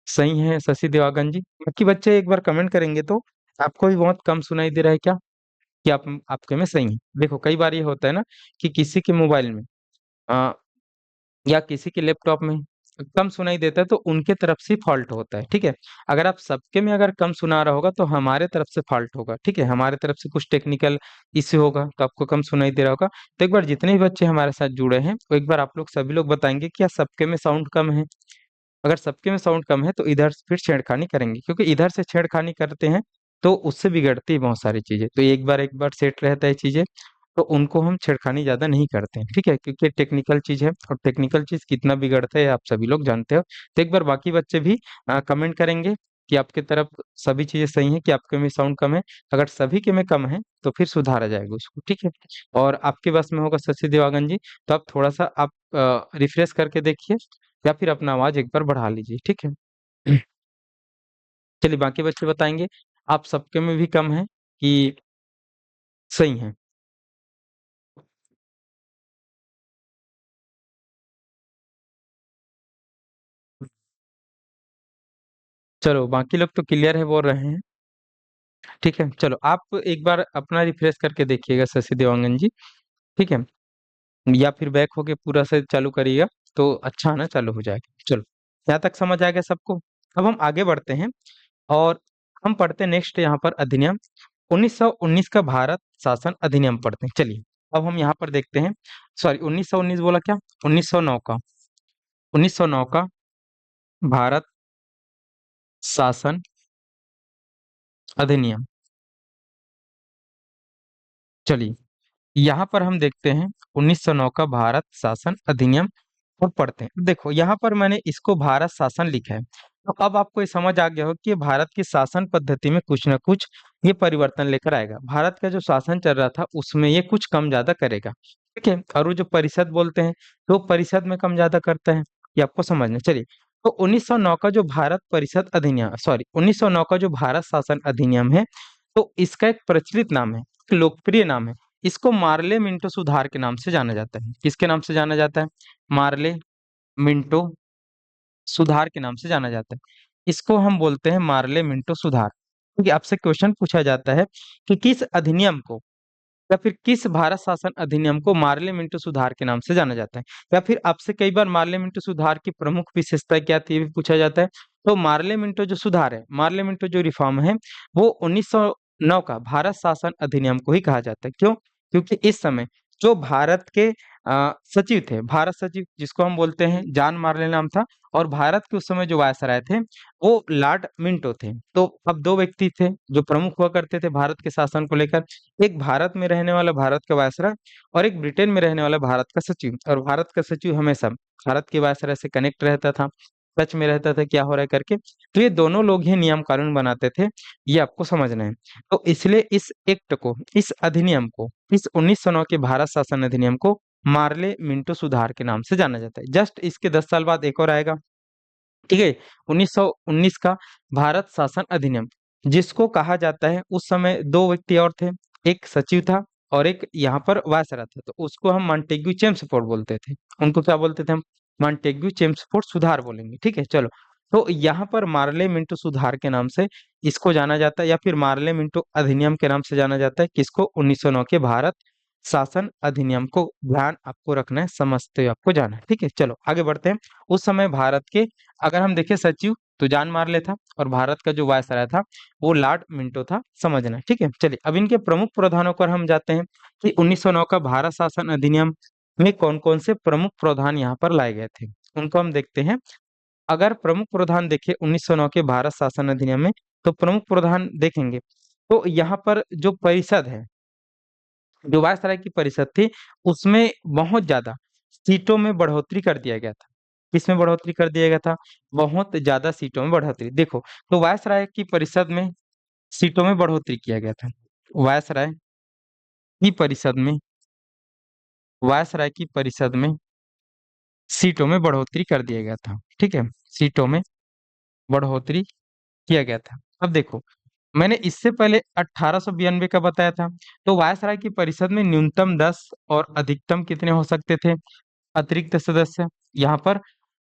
सही है शशि देवागन जी? बाकी बच्चे एक बार कमेंट करेंगे तो। आपको भी बहुत कम सुनाई दे रहा है क्या, कि आप आपके में सही है? देखो कई बार ये होता है ना कि किसी के मोबाइल में या किसी के लैपटॉप में कम सुनाई देता है, तो उनके तरफ से फॉल्ट होता है, ठीक है। अगर आप सबके में अगर कम सुना रहा होगा तो हमारे तरफ से फॉल्ट होगा, ठीक है, हमारे तरफ से कुछ टेक्निकल इश्यू होगा, तो आपको कम सुनाई दे रहा होगा। तो एक बार जितने भी बच्चे हमारे साथ जुड़े हैं, वो एक बार आप लोग सभी लोग बताएंगे कि क्या सबके में साउंड कम है। अगर सबके में साउंड कम है तो इधर से फिर छेड़खानी करेंगे, क्योंकि इधर से छेड़खानी करते हैं तो उससे बिगड़ती है बहुत सारी चीजें। तो एक बार सेट रहता है चीजें, तो उनको हम छेड़खानी ज्यादा नहीं करते हैं, ठीक है, क्योंकि टेक्निकल चीज है, और टेक्निकल चीज कितना बिगड़ता है आप सभी लोग जानते हो। तो एक बार बाकी बच्चे भी कमेंट करेंगे कि आपके तरफ सभी चीजें सही हैं, कि आपके में साउंड कम है। अगर सभी के में कम है तो फिर सुधारा जाएगा उसको, ठीक है। और आपके बस में होगा शशि देवागन जी, तो आप थोड़ा सा आप रिफ्रेश करके देखिए, या फिर अपना आवाज एक बार बढ़ा लीजिए, ठीक है। चलिए बाकी बच्चे बताएंगे, आप सबके में भी कम है कि सही है? चलो बाकी लोग तो क्लियर है बोल रहे हैं, ठीक है। चलो आप एक बार अपना रिफ्रेश करके देखिएगा शशि देवांगन जी, ठीक है, या फिर बैक होके पूरा से चालू करिएगा, तो अच्छा ना चालू हो जाएगा। चलो यहाँ तक समझ आ गया सबको। अब हम आगे बढ़ते हैं, और हम पढ़ते हैं नेक्स्ट यहाँ पर अधिनियम 1919 का भारत शासन अधिनियम पढ़ते हैं। चलिए अब हम यहाँ पर देखते हैं, सॉरी 1919 बोला क्या, 1909 का, 1909 का भारत शासन अधिनियम। चलिए यहाँ पर हम देखते हैं 1909 का भारत शासन अधिनियम और पढ़ते हैं। देखो यहाँ पर मैंने इसको भारत शासन लिखा है, तो अब आपको ये समझ आ गया हो कि ये भारत की शासन पद्धति में कुछ ना कुछ ये परिवर्तन लेकर आएगा। भारत का जो शासन चल रहा था उसमें ये कुछ कम ज्यादा करेगा, ठीक है। और वो जो परिषद बोलते हैं, तो वो परिषद में कम ज्यादा करता है, ये आपको समझना। चलिए तो 1909 का जो भारत परिषद अधिनियम, सॉरी 1909 का जो भारत शासन अधिनियम है, तो इसका एक प्रचलित नाम है, एक लोकप्रिय नाम है, इसको मार्ले मिंटो सुधार के नाम से जाना जाता है। किसके नाम से जाना जाता है? मार्ले मिंटो सुधार के नाम से जाना जाता है। इसको हम बोलते हैं मार्ले मिंटो सुधार, क्योंकि आपसे क्वेश्चन पूछा जाता है कि किस अधिनियम को, या फिर किस भारत शासन अधिनियम को मार्ले मिंटो सुधार के नाम से जाना जाता है, या फिर आपसे कई बार मार्ले मिंटो सुधार की प्रमुख विशेषता क्या थी ये भी पूछा जाता है। तो मार्ले मिंटो जो सुधार है, मार्ले मिंटो जो रिफॉर्म है, वो 1909 का भारत शासन अधिनियम को ही कहा जाता है। क्यों? क्योंकि इस समय जो भारत के सचिव थे, भारत सचिव जिसको हम बोलते हैं, जॉन मार्ले नाम था, और भारत के उस समय जो वायसराय थे वो लॉर्ड मिंटो थे। तो अब दो व्यक्ति थे जो प्रमुख हुआ करते थे भारत के शासन को लेकर, एक भारत में रहने वाला भारत का वायसराय, और एक ब्रिटेन में रहने वाला भारत का सचिव। और भारत का सचिव हमेशा भारत के वायसराय से कनेक्ट रहता था, टच में रहता था क्या हो रहा है करके। तो ये दोनों लोग ही नियम कानून बनाते थे, ये आपको समझना है। तो इसलिए इस एक्ट को, इस अधिनियम को, इस 1909 के भारत शासन अधिनियम को मार्ले मिंटो सुधार के नाम से जाना जाता है। जस्ट इसके 10 साल बाद एक और आएगा, ठीक है, 1919 का भारत शासन अधिनियम, जिसको कहा जाता है, उस समय दो व्यक्ति और थे, एक सचिव था और एक यहाँ पर वायसराय था, तो उसको हम मॉन्टेग्यू चेम्सफोर्ड बोलते थे। उनको क्या बोलते थे हम? मॉन्टेग्यू चेम्सफोर्ड सुधार बोलेंगे, ठीक है। चलो तो यहाँ पर मार्ले मिंटो सुधार के नाम से इसको जाना जाता है, या फिर मार्ले मिंटो अधिनियम के नाम से जाना जाता है, किसको? 1909 के भारत शासन अधिनियम को ध्यान आपको रखना है, समझते हुए आपको जाना है, ठीक है। चलो आगे बढ़ते हैं। उस समय भारत के, अगर हम देखें सचिव तो जॉन मार्ले था, और भारत का जो वायसराय था वो लॉर्ड मिंटो था, समझना है, ठीक है। चलिए अब इनके प्रमुख प्रावधानों पर हम जाते हैं कि 1909 का भारत शासन अधिनियम में कौन कौन से प्रमुख प्रावधान यहाँ पर लाए गए थे, उनको हम देखते हैं। अगर प्रमुख प्रावधान देखें 1909 के भारत शासन अधिनियम में, तो प्रमुख प्रावधान देखेंगे तो यहाँ पर जो परिषद है, जो वायसराय की परिषद थी, उसमें बहुत ज्यादा सीटों में बढ़ोतरी कर दिया गया था। किसमें बढ़ोतरी कर दिया गया था? बहुत ज्यादा सीटों में बढ़ोतरी। देखो, तो वायसराय की परिषद में सीटों में बढ़ोतरी किया गया था। वायसराय की परिषद में वायसराय की परिषद में सीटों में बढ़ोतरी कर दिया गया था। ठीक है, सीटों में बढ़ोतरी किया गया था। अब देखो, मैंने इससे पहले 1892 का बताया था। तो वायसराय की परिषद में न्यूनतम 10 और अधिकतम कितने हो सकते थे अतिरिक्त सदस्य? यहाँ पर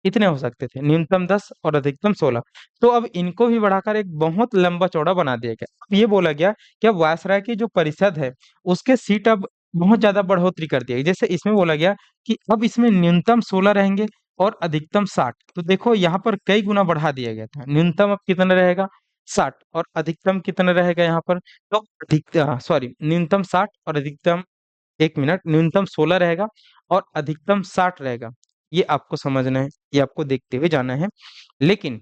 इतने हो सकते थे, न्यूनतम 10 और अधिकतम 16। तो अब इनको भी बढ़ाकर एक बहुत लंबा चौड़ा बना दिया गया। अब ये बोला गया कि अब वायसराय की जो परिषद है, उसके सीट अब बहुत ज्यादा बढ़ोतरी कर दिया गया। जैसे इसमें बोला गया कि अब इसमें न्यूनतम 16 रहेंगे और अधिकतम 60। तो देखो, यहाँ पर कई गुना बढ़ा दिया गया था। न्यूनतम अब कितना रहेगा? 60। और अधिकतम कितना रहेगा यहाँ पर? तो न्यूनतम 60 और अधिकतम, एक मिनट, न्यूनतम 16 रहेगा और अधिकतम 60 रहेगा। ये आपको समझना है, ये आपको देखते हुए जाना है। लेकिन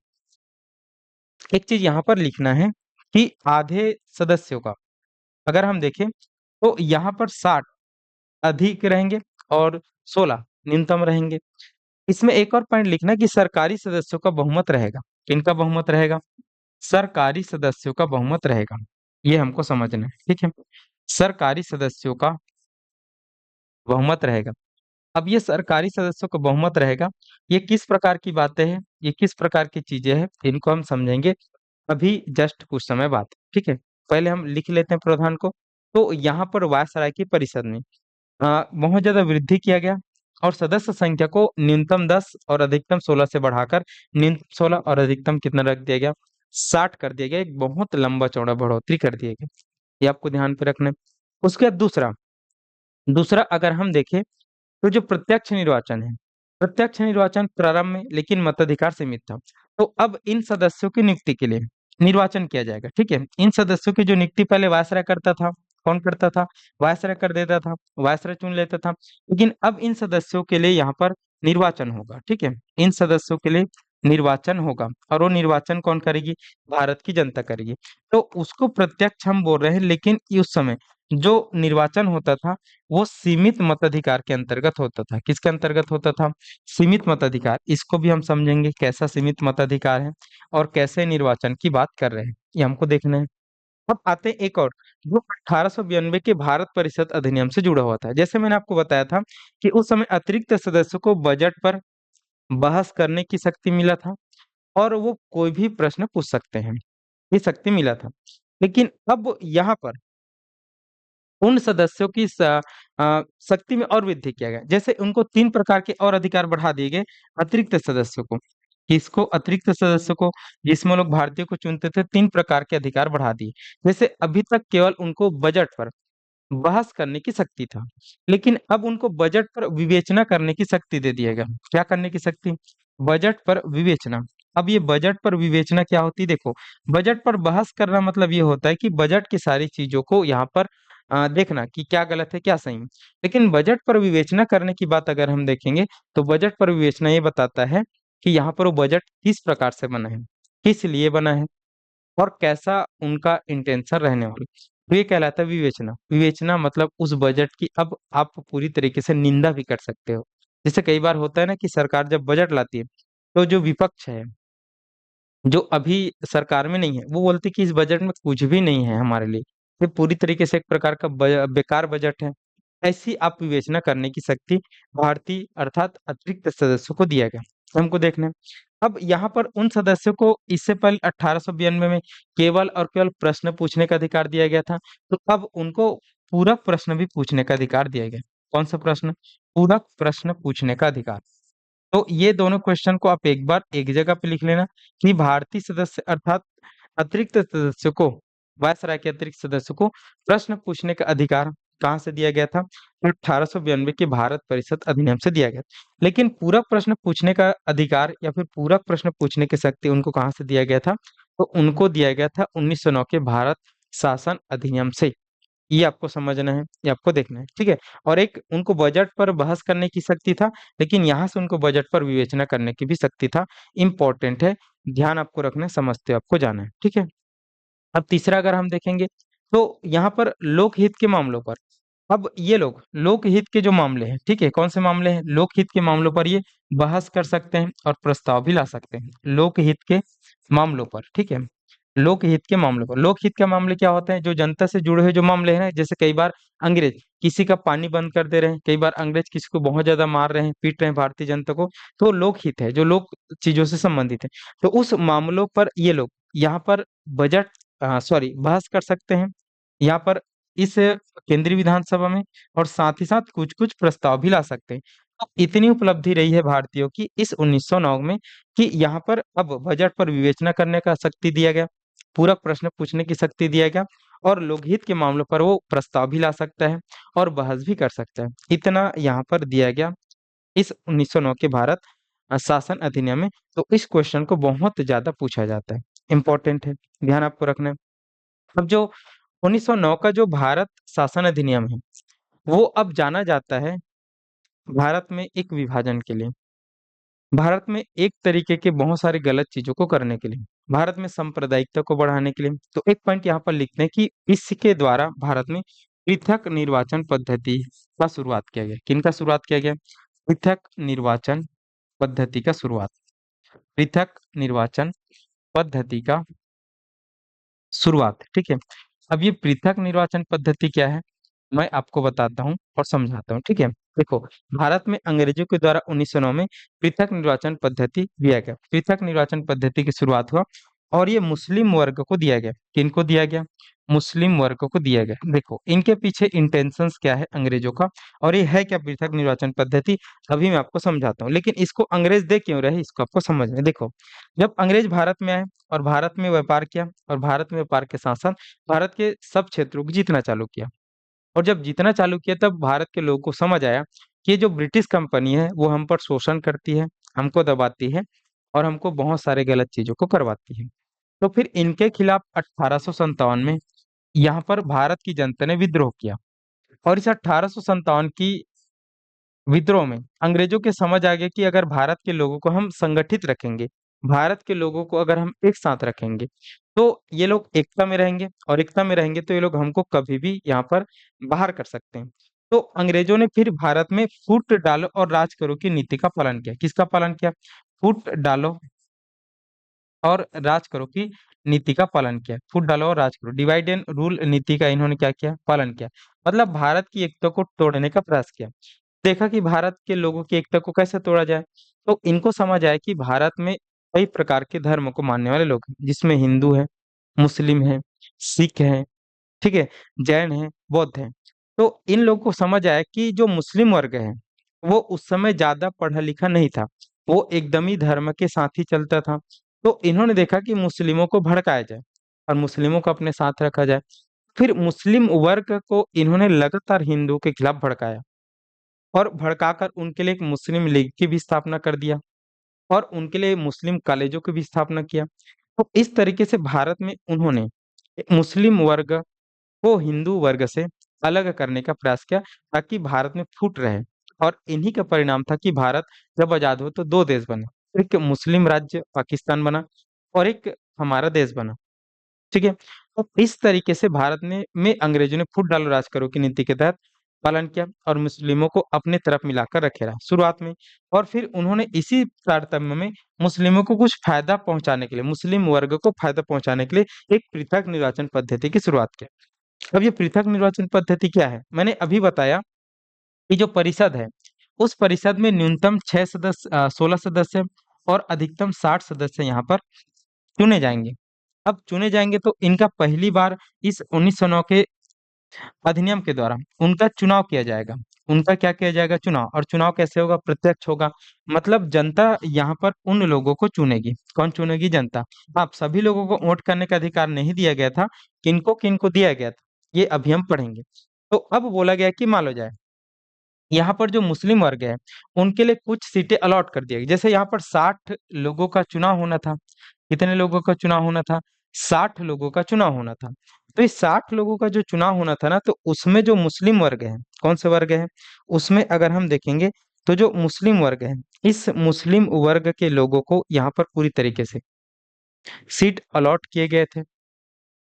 एक चीज यहाँ पर लिखना है कि आधे सदस्यों का अगर हम देखें, तो यहाँ पर 60 अधिक रहेंगे और 16 न्यूनतम रहेंगे। इसमें एक और पॉइंट लिखना है कि सरकारी सदस्यों का बहुमत रहेगा। किनका बहुमत रहेगा? सरकारी सदस्यों का बहुमत रहेगा। ये हमको समझना है। ठीक है, सरकारी सदस्यों का बहुमत रहेगा। अब ये सरकारी सदस्यों का बहुमत रहेगा, ये किस प्रकार की बातें हैं, ये किस प्रकार की चीजें हैं, इनको हम समझेंगे अभी जस्ट कुछ समय बाद। ठीक है, पहले हम लिख लेते हैं प्रावधान को। तो यहाँ पर वायसराय की परिषद में बहुत ज्यादा वृद्धि किया गया और सदस्य संख्या को न्यूनतम 10 और अधिकतम 16 से बढ़ाकर न्यूनतम 16 और अधिकतम कितना रख दिया गया? 60 कर दिया गया। एक बहुत लंबा चौड़ा बढ़ोतरी कर दिया गया। ये आपको ध्यान पे रखना है। उसके बाद दूसरा दूसरा अगर हम देखें, तो जो प्रत्यक्ष निर्वाचन है, प्रत्यक्ष निर्वाचन प्रारंभ में लेकिन मताधिकार सीमित था। तो अब इन सदस्यों की नियुक्ति के लिए निर्वाचन किया जाएगा। ठीक है, इन सदस्यों की जो नियुक्ति पहले वायसराय करता था। कौन करता था? वायसराय कर देता था, वायसराय चुन लेता था। लेकिन अब इन सदस्यों के लिए यहाँ पर निर्वाचन होगा। ठीक है, इन सदस्यों के लिए निर्वाचन होगा और वो निर्वाचन कौन करेगी? भारत की जनता करेगी। तो उसको प्रत्यक्ष हम बोल रहे हैं, लेकिन उस समय जो निर्वाचन होता था, वो सीमित मताधिकार के अंतर्गत होता था। किसके अंतर्गत होता था? सीमित मताधिकार। इसको भी हम समझेंगे कैसा सीमित मताधिकार है और कैसे निर्वाचन की बात कर रहे हैं, ये हमको देखना है। अब आते हैं एक और, जो 1892 के भारत परिषद अधिनियम से जुड़ा हुआ था। जैसे मैंने आपको बताया था कि उस समय अतिरिक्त सदस्यों को बजट पर बहस करने की शक्ति मिला था और वो कोई भी प्रश्न पूछ सकते हैं, ये शक्ति मिला था। लेकिन अब यहाँ पर उन सदस्यों की शक्ति में और वृद्धि किया गया। जैसे उनको 3 प्रकार के और अधिकार बढ़ा दिए गए अतिरिक्त सदस्यों को। किसको? अतिरिक्त सदस्यों को, जिसमें लोग भारतीयों को चुनते थे। 3 प्रकार के अधिकार बढ़ा दिए। जैसे अभी तक केवल उनको बजट पर बहस करने की शक्ति था, लेकिन अब उनको बजट पर विवेचना करने की शक्ति दे दिया गया। क्या करने की शक्ति? बजट पर विवेचना। अब ये बजट पर विवेचना क्या होती है? देखो, बजट पर बहस करना मतलब ये होता है कि बजट की सारी चीजों को यहाँ पर देखना कि क्या गलत है क्या सही है। लेकिन बजट पर विवेचना करने की बात अगर हम देखेंगे, तो बजट पर विवेचना ये बताता है कि यहाँ पर वो बजट किस प्रकार से बना है, किस लिए बना है और कैसा उनका इंटेंशन रहने वाला है। तो ये कहलाता है विवेचना। विवेचना मतलब उस बजट की अब आप पूरी तरीके से निंदा भी कर सकते हो। जैसे कई बार होता है ना कि सरकार जब बजट लाती है, तो जो विपक्ष है, जो अभी सरकार में नहीं है, वो बोलते कि इस बजट में कुछ भी नहीं है हमारे लिए, ये पूरी तरीके से एक प्रकार का बेकार बजट है। ऐसी आप विवेचना करने की शक्ति भारतीय अर्थात अतिरिक्त सदस्यों को दिया गया। हमको देखना है। अब यहाँ पर उन सदस्यों को इससे पहले 1892 में केवल और केवल प्रश्न पूछने का अधिकार दिया गया था। तो अब उनको पूरक प्रश्न भी पूछने का अधिकार दिया गया। कौन सा प्रश्न? पूरक प्रश्न पूछने का अधिकार। तो ये दोनों क्वेश्चन को आप एक बार एक जगह पे लिख लेना कि भारतीय सदस्य अर्थात अतिरिक्त सदस्यों को, वायसराय के अतिरिक्त सदस्यों को प्रश्न पूछने का अधिकार कहाँ से दिया गया था? 1892 के भारत परिषद अधिनियम से दिया गया। लेकिन पूरक प्रश्न पूछने का अधिकार या फिर पूरक प्रश्न पूछने की शक्ति उनको कहाँ से दिया गया था? तो उनको दिया गया था 1909 के भारत शासन अधिनियम से। ये आपको समझना है, ये आपको देखना है, ठीक है। और एक उनको बजट पर बहस करने की शक्ति था, लेकिन यहाँ से उनको बजट पर विवेचना करने की भी शक्ति था। इंपॉर्टेंट है, ध्यान आपको रखना है, समझते हो, आपको जाना है, ठीक है। अब तीसरा अगर हम देखेंगे तो यहाँ पर लोकहित के मामलों पर, अब ये लोग लोकहित के जो मामले हैं, ठीक है, कौन से मामले हैं, लोकहित के मामलों पर ये बहस कर सकते हैं और प्रस्ताव भी ला सकते हैं, लोकहित के मामलों पर, ठीक है। लोकहित के मामलों पर, लोकहित के मामले क्या होते हैं, जो जनता से जुड़े हुए जो मामले हैं ना, जैसे कई बार अंग्रेज किसी का पानी बंद कर दे रहे हैं, कई बार अंग्रेज किसी को बहुत ज्यादा मार रहे हैं, पीट रहे हैं भारतीय जनता को, तो लोकहित है, जो लोक चीजों से संबंधित है। तो उस मामलों पर ये लोग यहाँ पर बजट सॉरी बहस कर सकते हैं यहाँ पर, इस केंद्रीय विधानसभा में, और साथ ही साथ कुछ कुछ प्रस्ताव भी ला सकते हैं। तो इतनी उपलब्धि रही है भारतीयों की इस 1909 में कि यहाँ पर अब बजट पर विवेचना करने का शक्ति दिया गया, पूरक प्रश्न पूछने की शक्ति दिया गया, और लोकहित के मामलों पर वो प्रस्ताव भी ला सकता है और बहस भी कर सकता है। इतना यहाँ पर दिया गया इस 1909 के भारत शासन अधिनियम में। तो इस क्वेश्चन को बहुत ज्यादा पूछा जाता है, इंपॉर्टेंट है, ध्यान आपको रखना है। अब जो 1909 का जो भारत शासन अधिनियम है, वो अब जाना जाता है भारत में एक विभाजन के लिए, भारत में एक तरीके के बहुत सारे गलत चीजों को करने के लिए, भारत में सांप्रदायिकता को बढ़ाने के लिए। तो एक पॉइंट यहाँ पर लिखते हैं कि इसके द्वारा भारत में पृथक निर्वाचन पद्धति का शुरुआत किया गया। किनका शुरुआत किया गया? पृथक निर्वाचन पद्धति का शुरुआत, पृथक निर्वाचन पद्धति का शुरुआत, ठीक है। अब ये पृथक निर्वाचन पद्धति क्या है, मैं आपको बताता हूँ और समझाता हूँ, ठीक है। देखो, भारत में अंग्रेजों के द्वारा 1909 में पृथक निर्वाचन पद्धति दिया गया, पृथक निर्वाचन पद्धति की शुरुआत हुआ, और ये मुस्लिम वर्ग को दिया गया। किनको दिया गया? मुस्लिम वर्ग को दिया गया। देखो, इनके पीछे इंटेंशंस क्या है अंग्रेजों का, और ये है क्या पृथक निर्वाचन पद्धति, अभी मैं आपको समझाता हूँ। लेकिन इसको अंग्रेज दे क्यों रहे, इसको आपको समझना है। देखो, जब अंग्रेज भारत में आए और भारत में व्यापार किया, और भारत में व्यापार के साथ साथ भारत के सब क्षेत्रों को जीतना चालू किया, और जब जीतना चालू किया तब भारत के लोगों को समझ आया कि ये जो ब्रिटिश कंपनी है वो हम पर शोषण करती है, हमको दबाती है, और हमको बहुत सारे गलत चीजों को करवाती है। तो फिर इनके खिलाफ 1857 में यहाँ पर भारत की जनता ने विद्रोह किया, और इस 1857 की विद्रोह में अंग्रेजों के समझ आ गया कि अगर भारत के लोगों को हम संगठित रखेंगे, भारत के लोगों को अगर हम एक साथ रखेंगे, तो ये लोग एकता में रहेंगे, और एकता में रहेंगे तो ये लोग हमको कभी भी यहाँ पर बाहर कर सकते हैं। तो अंग्रेजों ने फिर भारत में फूट डालो और राज करो की नीति का पालन किया। किसका पालन किया? फूट डालो और राज करो की नीति का पालन किया। फूट डालो और राज करो, डिवाइड एंड रूल नीति का इन्होंने क्या किया? पालन किया। मतलब भारत की एकता को तोड़ने का प्रयास किया। देखा कि भारत के लोगों की एकता को कैसे तोड़ा जाए, तो इनको समझ आया कि भारत में कई प्रकार के धर्म को मानने वाले लोग हैं, जिसमें हिंदू है, मुस्लिम है, सिख है, ठीक है, जैन है, बौद्ध है। तो इन लोगों को समझ आया कि जो मुस्लिम वर्ग है वो उस समय ज्यादा पढ़ा लिखा नहीं था, वो एकदम ही धर्म के साथ ही चलता था। तो इन्होंने देखा कि मुस्लिमों को भड़काया जाए और मुस्लिमों को अपने साथ रखा जाए। फिर मुस्लिम वर्ग को इन्होंने लगातार हिंदुओं के खिलाफ भड़काया, और भड़काकर उनके लिए एक मुस्लिम लीग की भी स्थापना कर दिया, और उनके लिए मुस्लिम कॉलेजों की भी स्थापना किया। तो इस तरीके से भारत में उन्होंने मुस्लिम वर्ग को हिंदू वर्ग से अलग करने का प्रयास किया, ताकि भारत में फूट रहे। और इन्हीं का परिणाम था कि भारत जब आजाद हुआ तो दो देश बने, एक मुस्लिम राज्य पाकिस्तान बना, और एक हमारा देश बना, ठीक है। तो इस तरीके से भारत में अंग्रेजों ने फूट डालो राज करो की नीति के तहत पालन किया, और मुस्लिमों को अपने तरफ मिलाकर रखे रहा शुरुआत में। और फिर उन्होंने इसी तारतम्य में मुस्लिमों को कुछ फायदा पहुंचाने के लिए, मुस्लिम वर्ग को फायदा पहुंचाने के लिए एक पृथक निर्वाचन पद्धति की शुरुआत की। अब ये पृथक निर्वाचन पद्धति क्या है? मैंने अभी बताया कि जो परिषद है, उस परिषद में न्यूनतम 6 सदस्य 16 सदस्य और अधिकतम 60 सदस्य यहाँ पर चुने जाएंगे। अब चुने जाएंगे तो इनका पहली बार इस 1909 के अधिनियम के द्वारा उनका चुनाव किया जाएगा। उनका क्या किया जाएगा? चुनाव। और चुनाव कैसे होगा? प्रत्यक्ष होगा। मतलब जनता यहाँ पर उन लोगों को चुनेगी। कौन चुनेगी? जनता। आप सभी लोगों को वोट करने का अधिकार नहीं दिया गया था। किनको किनको दिया गया था, ये अभी हम पढ़ेंगे। तो अब बोला गया कि मान लो जाए यहाँ पर जो मुस्लिम वर्ग है उनके लिए कुछ सीटें अलॉट कर दिया गया। जैसे यहाँ पर 60 लोगों का चुनाव होना था। कितने लोगों का चुनाव होना था? 60 लोगों का चुनाव होना था। तो इस 60 लोगों का जो चुनाव होना था ना, तो उसमें जो मुस्लिम वर्ग है, कौन से वर्ग है, उसमें अगर हम देखेंगे तो जो मुस्लिम वर्ग है, इस मुस्लिम वर्ग के लोगों को यहाँ पर पूरी तरीके से सीट अलॉट किए गए थे।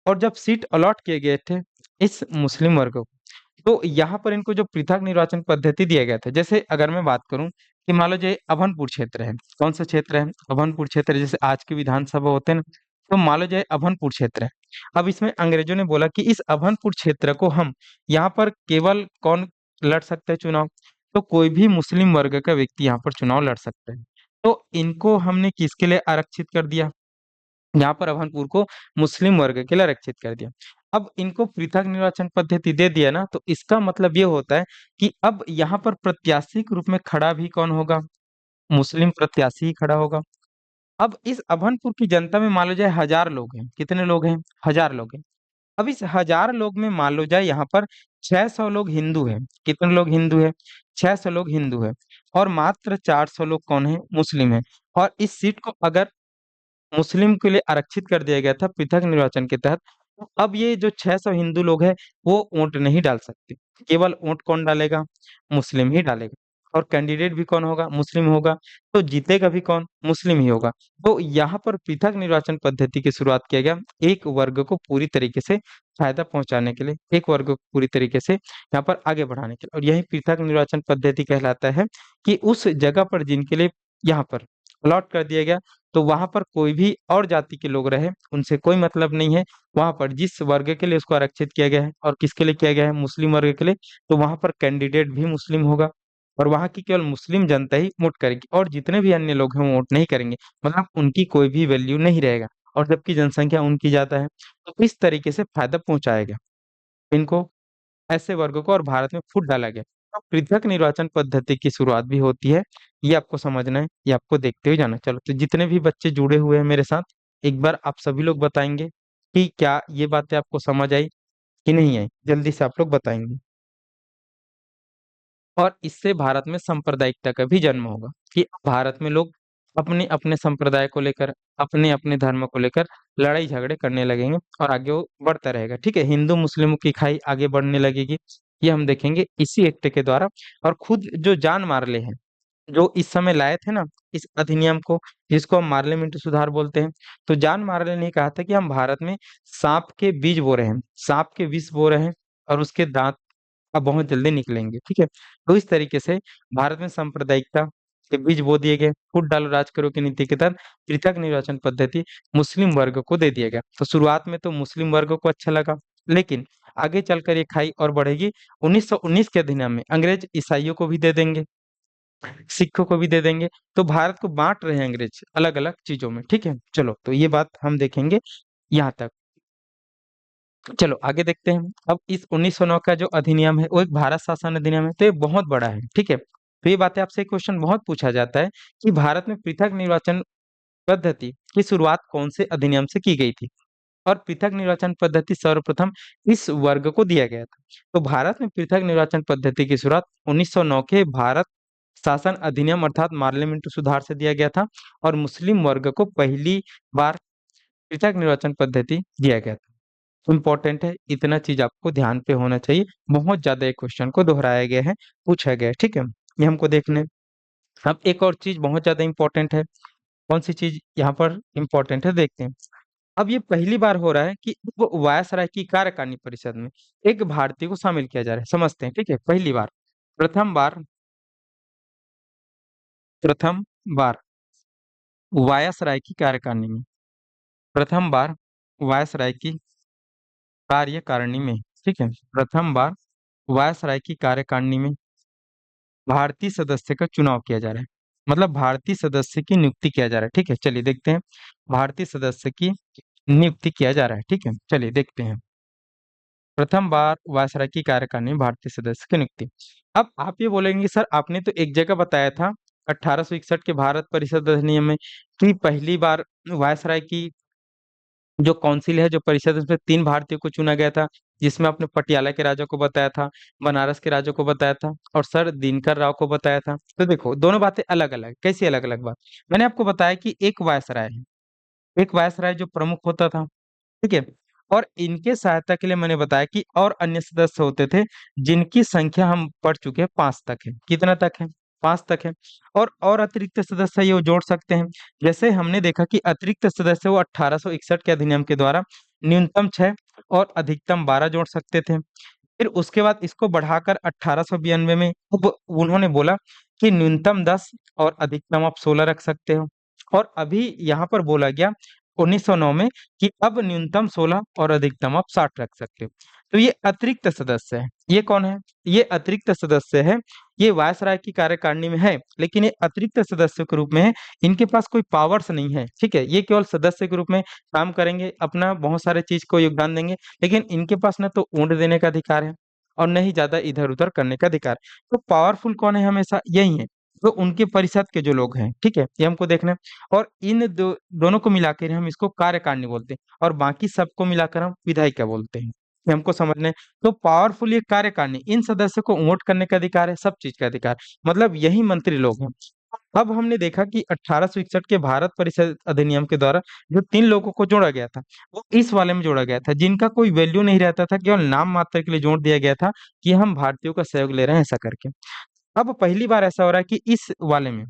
और जब सीट अलॉट किए गए थे इस मुस्लिम वर्ग को, तो यहाँ पर इनको जो पृथक निर्वाचन पद्धति दिया गया था, जैसे अगर मैं बात करूं कि मान लो ये अभनपुर क्षेत्र है, कौन सा क्षेत्र है, अभनपुर क्षेत्र, जैसे आज की विधानसभा होते हैं ना, तो मान लो ये अभनपुर क्षेत्र है। अब इसमें अंग्रेजों ने बोला कि इस अभनपुर क्षेत्र को हम, यहाँ पर केवल कौन लड़ सकता है चुनाव, तो कोई भी मुस्लिम वर्ग का व्यक्ति यहाँ पर चुनाव लड़ सकता है। तो इनको हमने किसके लिए आरक्षित कर दिया, यहाँ पर अभनपुर को मुस्लिम वर्ग के लिए आरक्षित कर दिया। अब इनको पृथक निर्वाचन पद्धति दे दिया ना, तो इसका मतलब ये होता है कि अब यहाँ पर प्रत्याशी के रूप में खड़ा भी कौन होगा, मुस्लिम प्रत्याशी ही खड़ा होगा। अब इस अभनपुर की जनता में मान लो जाए 1000 लोग हैं, कितने लोग हैं, 1000 लोग हैं। अब इस 1000 लोग में मान लो जाए यहाँ पर 600 लोग हिंदू हैं, कितने लोग हिंदू हैं, 600 लोग हिंदू हैं, और मात्र 400 लोग कौन है, मुस्लिम है। और इस सीट को अगर मुस्लिम के लिए आरक्षित कर दिया गया था पृथक निर्वाचन के तहत, तो अब ये जो 600 हिंदू लोग हैं वो वोट नहीं डाल सकते। केवल वोट कौन डालेगा, मुस्लिम ही डालेगा। और कैंडिडेट भी कौन होगा, मुस्लिम होगा। तो जीतेगा भी कौन, मुस्लिम ही होगा। तो यहाँ पर पृथक निर्वाचन पद्धति की शुरुआत किया गया, एक वर्ग को पूरी तरीके से फायदा पहुंचाने के लिए, एक वर्ग को पूरी तरीके से यहाँ पर आगे बढ़ाने के लिए। और यही पृथक निर्वाचन पद्धति कहलाता है कि उस जगह पर जिनके लिए यहाँ पर अलॉट कर दिया गया, तो वहां पर कोई भी और जाति के लोग रहे उनसे कोई मतलब नहीं है। वहां पर जिस वर्ग के लिए उसको आरक्षित किया गया है, और किसके लिए किया गया है, मुस्लिम वर्ग के लिए, तो वहां पर कैंडिडेट भी मुस्लिम होगा। और वहां की केवल मुस्लिम जनता ही वोट करेगी, और जितने भी अन्य लोग हैं वो वोट नहीं करेंगे, मतलब उनकी कोई भी वैल्यू नहीं रहेगा। और जबकि जनसंख्या उनकी ज्यादा है, तो इस तरीके से फायदा पहुंचाया गया इनको, ऐसे वर्गों को, और भारत में फूट डाला गया। तो पृथक निर्वाचन पद्धति की शुरुआत भी होती है, ये आपको समझना है, ये आपको देखते हुए जाना। चलो, तो जितने भी बच्चे जुड़े हुए हैं मेरे साथ, एक बार आप सभी लोग बताएंगे कि क्या ये बातें आपको समझ आई कि नहीं आई, जल्दी से आप लोग बताएंगे। और इससे भारत में सांप्रदायिकता का भी जन्म होगा कि भारत में लोग अपने अपने संप्रदाय को लेकर, अपने अपने धर्म को लेकर लड़ाई झगड़े करने लगेंगे, और आगे वो बढ़ता रहेगा। ठीक है, हिंदू मुस्लिमों की खाई आगे बढ़ने लगेगी, ये हम देखेंगे इसी एक्ट के द्वारा। और खुद जो जान मारले हैं, जो इस समय लाए थे ना इस अधिनियम को, जिसको हम पार्लियामेंट सुधार बोलते हैं, तो जान मारले ने कहा था कि हम भारत में सांप के बीज बो रहे हैं, सांप के विष बो रहे हैं, और उसके दांत अब बहुत जल्दी निकलेंगे। ठीक है, तो इस तरीके से भारत में सांप्रदायिकता के बीज बो दिए गए। फूट डालो राज करो की नीति के तहत पृथक निर्वाचन पद्धति मुस्लिम वर्ग को दे दिया गया। तो शुरुआत में तो मुस्लिम वर्ग को अच्छा लगा, लेकिन आगे चलकर ये खाई और बढ़ेगी। 1919 के अधिनियम में अंग्रेज ईसाइयों को भी दे देंगे, सिखों को भी दे देंगे। तो भारत को बांट रहे हैं अंग्रेज अलग अलग चीजों में। ठीक है, चलो, तो ये बात हम देखेंगे यहाँ तक। चलो आगे देखते हैं। अब इस 1909 का जो अधिनियम है वो एक भारत शासन अधिनियम है, तो ये बहुत बड़ा है। ठीक है, तो ये बातें आपसे क्वेश्चन बहुत पूछा जाता है कि भारत में पृथक निर्वाचन पद्धति की शुरुआत कौन से अधिनियम से की गई थी। और पृथक निर्वाचन पद्धति सर्वप्रथम इस वर्ग को दिया गया था। तो भारत में पृथक निर्वाचन पद्धति की शुरुआत 1909 के भारत शासन अधिनियम अर्थात पार्लियामेंट सुधार से दिया गया था, और मुस्लिम वर्ग को पहली बार पृथक निर्वाचन पद्धति दिया गया था। इम्पोर्टेंट है, इतना चीज आपको ध्यान पे होना चाहिए। बहुत ज्यादा एक क्वेश्चन को दोहराया गया है, पूछा गया है। ठीक है, ये हमको देखने। अब एक और चीज बहुत ज्यादा इंपॉर्टेंट है, कौन सी चीज यहाँ पर इंपॉर्टेंट है, देखते हैं। अब ये पहली बार हो रहा है कि वो वायसराय की कार्यकारिणी परिषद में एक भारतीय को शामिल किया जा रहा है, समझते हैं। ठीक है, पहली बार, प्रथम बार, प्रथम बार वायसराय की कार्यकारिणी में, प्रथम बार वायसराय की कार्यकारिणी में। ठीक है, प्रथम बार वायसराय की कार्यकारिणी में भारतीय सदस्य का चुनाव किया जा रहा है, मतलब भारतीय सदस्य की नियुक्ति किया जा रहा है। ठीक है, चलिए देखते हैं, भारतीय सदस्य की नियुक्ति किया जा रहा है। ठीक है, चलिए देखते हैं। प्रथम बार वायसराय की कार्यकारिणी में भारतीय सदस्य की नियुक्ति। अब आप ये बोलेंगे सर आपने तो एक जगह बताया था 1861 के भारत परिषद अधिनियम में कि पहली बार वायसराय की जो काउंसिल है, जो परिषद, उसमें 3 भारतीयों को चुना गया था, जिसमें आपने पटियाला के राजा को बताया था, बनारस के राजा को बताया था, और सर दिनकर राव को बताया था। तो देखो दोनों बातें अलग अलग, कैसी अलग अलग बात। मैंने आपको बताया कि एक वायसराय है, एक वायसराय जो प्रमुख होता था, ठीक है। और इनके सहायता के लिए मैंने बताया कि और अन्य सदस्य होते थे जिनकी संख्या हम पढ़ चुके हैं, 5 तक है। कितना तक है? 5 तक है। और अतिरिक्त सदस्य ये वो जोड़ सकते हैं। जैसे हमने देखा कि अतिरिक्त सदस्य वो 1861 के अधिनियम के द्वारा न्यूनतम 6 और अधिकतम 12 जोड़ सकते थे। फिर उसके बाद इसको बढ़ाकर 1892 में अब उन्होंने बोला कि न्यूनतम 10 और अधिकतम आप 16 रख सकते हो। और अभी यहाँ पर बोला गया 1909 में कि अब न्यूनतम 16 और अधिकतम आप 60 रख सकते हो। तो ये अतिरिक्त सदस्य है। ये कौन है? ये अतिरिक्त सदस्य है। ये वायसराय की कार्यकारिणी में है, लेकिन ये अतिरिक्त सदस्य के रूप में है। इनके पास कोई पावर्स नहीं है, ठीक है। ये केवल सदस्य के रूप में काम करेंगे, अपना बहुत सारे चीज को योगदान देंगे, लेकिन इनके पास न तो वोट देने का अधिकार है और न ही ज्यादा इधर उधर करने का अधिकार। तो पावरफुल कौन है? हमेशा यही है, तो उनके परिषद के जो लोग हैं, ठीक है, ये हमको देखना है। और इन दोनों को मिलाकर हम इसको कार्यकारिणी बोलते हैं, और बाकी सबको मिलाकर हम विधायिका बोलते हैं। ये हमको समझना है। तो पावरफुल ये कार्यकारिणी, इन सदस्य को वोट करने का अधिकार है, सब चीज का अधिकार, मतलब यही मंत्री लोग हैं। अब हमने देखा कि 1861 के भारत परिषद अधिनियम के द्वारा जो 3 लोगों को जोड़ा गया था, वो इस वाले में जोड़ा गया था जिनका कोई वैल्यू नहीं रहता था, केवल नाम मात्र के लिए जोड़ दिया गया था कि हम भारतीयों का सहयोग ले रहे हैं, ऐसा करके। अब पहली बार ऐसा हो रहा है कि इस वाले में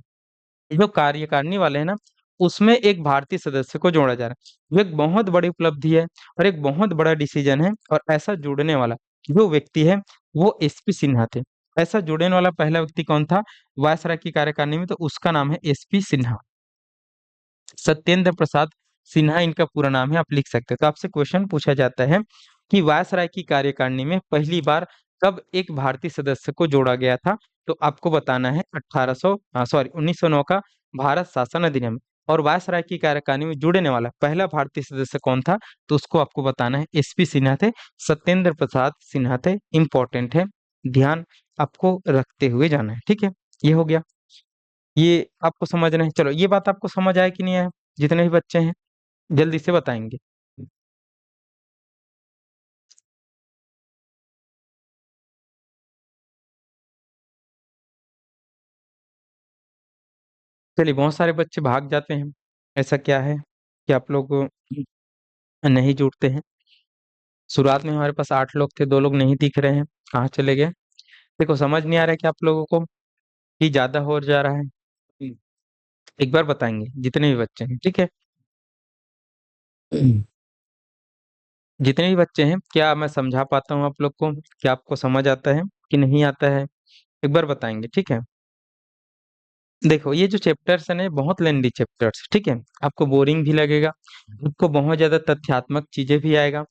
जो कार्यकारिणी वाले हैं ना, उसमें एक भारतीय सदस्य को जोड़ा जा रहा है। ये एक बहुत बड़ी उपलब्धि है और एक बहुत बड़ा डिसीजन है। और ऐसा जुड़ने वाला जो व्यक्ति है वो एसपी सिन्हा थे। ऐसा जुड़ने वाला पहला व्यक्ति कौन था वायसराय की कार्यकारिणी में? तो उसका नाम है एसपी सिन्हा, सत्येंद्र प्रसाद सिन्हा इनका पूरा नाम है, आप लिख सकते हैं। तो आपसे क्वेश्चन पूछा जाता है कि वायसराय की कार्यकारिणी में पहली बार कब एक भारतीय सदस्य को जोड़ा गया था? तो आपको बताना है 1909 का भारत शासन अधिनियम। और वायसराय की कार्यकारिणी में जुड़ने वाला पहला भारतीय सदस्य कौन था? तो उसको आपको बताना है, एसपी सिन्हा थे, सत्येंद्र प्रसाद सिन्हा थे। इंपॉर्टेंट है, ध्यान आपको रखते हुए जाना है, ठीक है। ये हो गया, ये आपको समझना है। चलो, ये बात आपको समझ आया कि नहीं आया? जितने भी बच्चे हैं जल्दी से बताएंगे। चलिए, बहुत सारे बच्चे भाग जाते हैं, ऐसा क्या है कि आप लोग नहीं जुड़ते हैं? शुरुआत में हमारे पास 8 लोग थे, 2 लोग नहीं दिख रहे हैं, कहाँ चले गए? देखो, समझ नहीं आ रहा है कि आप लोगों को कि ज्यादा हो जा रहा है। एक बार बताएंगे जितने भी बच्चे हैं, ठीक है। जितने भी बच्चे हैं, क्या मैं समझा पाता हूँ आप लोग को? क्या आपको समझ आता है कि नहीं आता है? एक बार बताएंगे, ठीक है। देखो, ये जो चैप्टर्स है ना, ये बहुत लेंदी चैप्टर्स, ठीक है। आपको बोरिंग भी लगेगा, आपको बहुत ज्यादा तथ्यात्मक चीजें भी आएगा।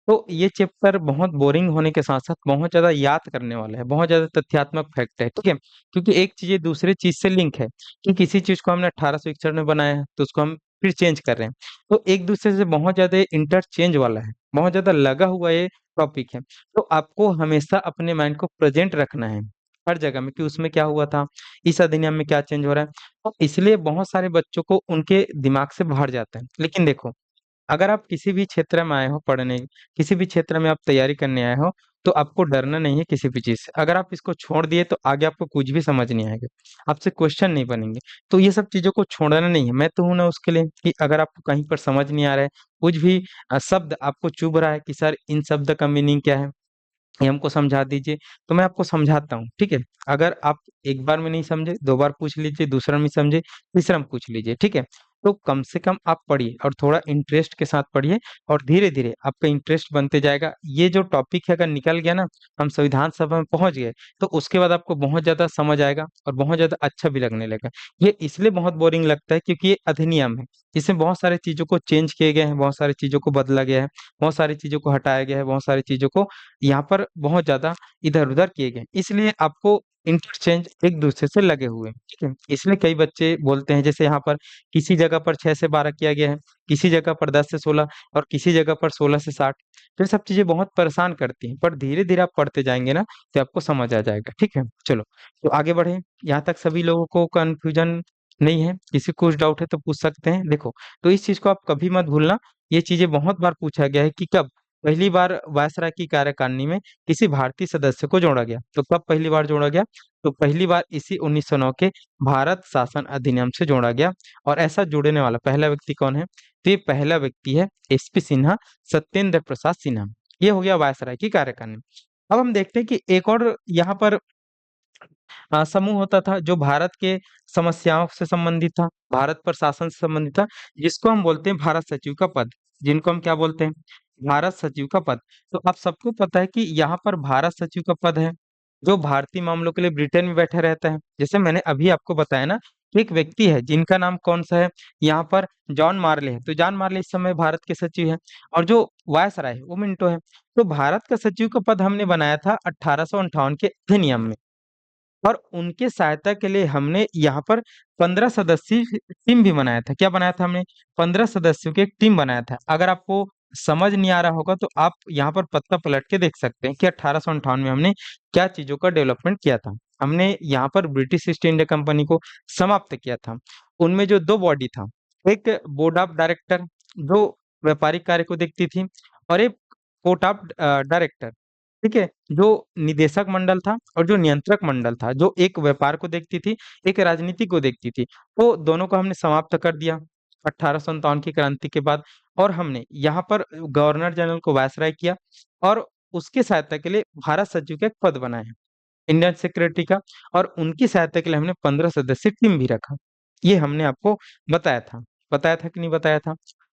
तो ये चैप्टर बहुत बोरिंग होने के साथ साथ बहुत ज्यादा याद करने वाला है, बहुत ज्यादा तथ्यात्मक फैक्ट है, ठीक है। क्योंकि एक चीज दूसरे चीज से लिंक है, कि किसी चीज को हमने 1861 में बनाया है तो उसको हम फिर चेंज कर रहे हैं, तो एक दूसरे से बहुत ज्यादा इंटरचेंज वाला है, बहुत ज्यादा लगा हुआ ये टॉपिक है। तो आपको हमेशा अपने माइंड को प्रेजेंट रखना है हर जगह में, कि उसमें क्या हुआ था, इस अधिनियम में क्या चेंज हो रहा है। तो इसलिए बहुत सारे बच्चों को उनके दिमाग से बाहर जाता है। लेकिन देखो, अगर आप किसी भी क्षेत्र में आए हो पढ़ने, किसी भी क्षेत्र में आप तैयारी करने आए हो, तो आपको डरना नहीं है किसी भी चीज से। अगर आप इसको छोड़ दिए तो आगे आपको कुछ भी समझ नहीं आएगा, आपसे क्वेश्चन नहीं बनेंगे। तो ये सब चीजों को छोड़ना नहीं है। मैं तो हूं ना उसके लिए, कि अगर आपको कहीं पर समझ नहीं आ रहा है, कुछ भी शब्द आपको चुभ रहा है कि सर इन शब्द का मीनिंग क्या है, ये हमको समझा दीजिए, तो मैं आपको समझाता हूँ, ठीक है। अगर आप एक बार में नहीं समझे, 2 बार पूछ लीजिए, दूसरा में समझे, तीसरा में पूछ लीजिए, ठीक है। तो कम से कम आप पढ़िए और थोड़ा इंटरेस्ट के साथ पढ़िए, और धीरे धीरे आपका इंटरेस्ट बनते जाएगा। ये जो टॉपिक है अगर निकल गया ना, हम संविधान सभा में पहुंच गए, तो उसके बाद आपको बहुत ज्यादा समझ आएगा और बहुत ज्यादा अच्छा भी लगने लगेगा। ये इसलिए बहुत बोरिंग लगता है क्योंकि ये अधिनियम है, इसमें बहुत सारी चीजों को चेंज किए गए हैं, बहुत सारी चीजों को बदला गया है, बहुत सारी चीजों को हटाया गया है, बहुत सारी चीजों को यहाँ पर बहुत ज्यादा इधर उधर किए गए, इसलिए आपको इंटरचेंज एक दूसरे से लगे हुए हैं, ठीक है। इसलिए कई बच्चे बोलते हैं, जैसे यहाँ पर किसी जगह पर 6 से 12 किया गया है, किसी जगह पर 10 से 16, और किसी जगह पर 16 से 60। तो ये सब चीजें बहुत परेशान करती हैं, पर धीरे धीरे आप पढ़ते जाएंगे ना, तो आपको समझ आ जाएगा, ठीक है। चलो, तो आगे बढ़े। यहाँ तक सभी लोगों को कंफ्यूजन नहीं है? किसी को कुछ डाउट है तो पूछ सकते हैं। देखो, तो इस चीज को आप कभी मत भूलना, ये चीजें बहुत बार पूछा गया है कि कब पहली बार वायसराय की कार्यकारिणी में किसी भारतीय सदस्य को जोड़ा गया। तो कब पहली बार जोड़ा गया? तो पहली बार इसी 1909 के भारत शासन अधिनियम से जोड़ा गया। और ऐसा जुड़ने वाला पहला व्यक्ति कौन है? तो ये पहला व्यक्ति है एसपी सिन्हा, सत्येंद्र प्रसाद सिन्हा। ये हो गया वायसराय की कार्यकारिणी। अब हम देखते हैं कि एक और यहाँ पर समूह होता था जो भारत के समस्याओं से संबंधित था, भारत पर शासन से संबंधित था, जिसको हम बोलते हैं भारत सचिव का पद। जिनको हम क्या बोलते हैं? भारत सचिव का पद। तो आप सबको पता है कि यहाँ पर भारत सचिव का पद है जो भारतीय मामलों के लिए ब्रिटेन में बैठा रहता है। जैसे मैंने अभी आपको बताया ना कि एक व्यक्ति है जिनका नाम कौन सा है, यहाँ पर जॉन मार्ले है। तो जॉन मार्ले इस समय भारत के सचिव है, और जो वायसराय है वो मिंटो है। तो भारत का सचिव का पद हमने बनाया था 1858 के अधिनियम में, और उनके सहायता के लिए हमने यहाँ पर 15 सदस्यीय टीम भी बनाया था। क्या बनाया था हमने? 15 सदस्यों की एक टीम बनाया था। अगर आपको समझ नहीं आ रहा होगा तो आप यहाँ पर पत्ता पलट के देख सकते हैं कि 1858 में हमने क्या चीजों का डेवलपमेंट किया था। हमने यहाँ पर ब्रिटिश ईस्ट इंडिया कंपनी को समाप्त किया था। उनमें जो दो बॉडी था, एक बोर्ड ऑफ डायरेक्टर जो व्यापारिक कार्य को देखती थी, और एक कोर्ट ऑफ डायरेक्टर, ठीक है, जो निदेशक मंडल था और जो नियंत्रक मंडल था, जो एक व्यापार को देखती थी, एक राजनीति को देखती थी। तो दोनों को हमने समाप्त कर दिया 1857 की क्रांति के बाद, और हमने यहाँ पर गवर्नर जनरल को वायसराय किया, और उसकी सहायता के लिए भारत सचिव का एक पद बनाया इंडियन सेक्रेटरी का, और उनकी सहायता के लिए हमने 15 सदस्यीय टीम भी रखा। ये हमने आपको बताया था कि नहीं बताया था?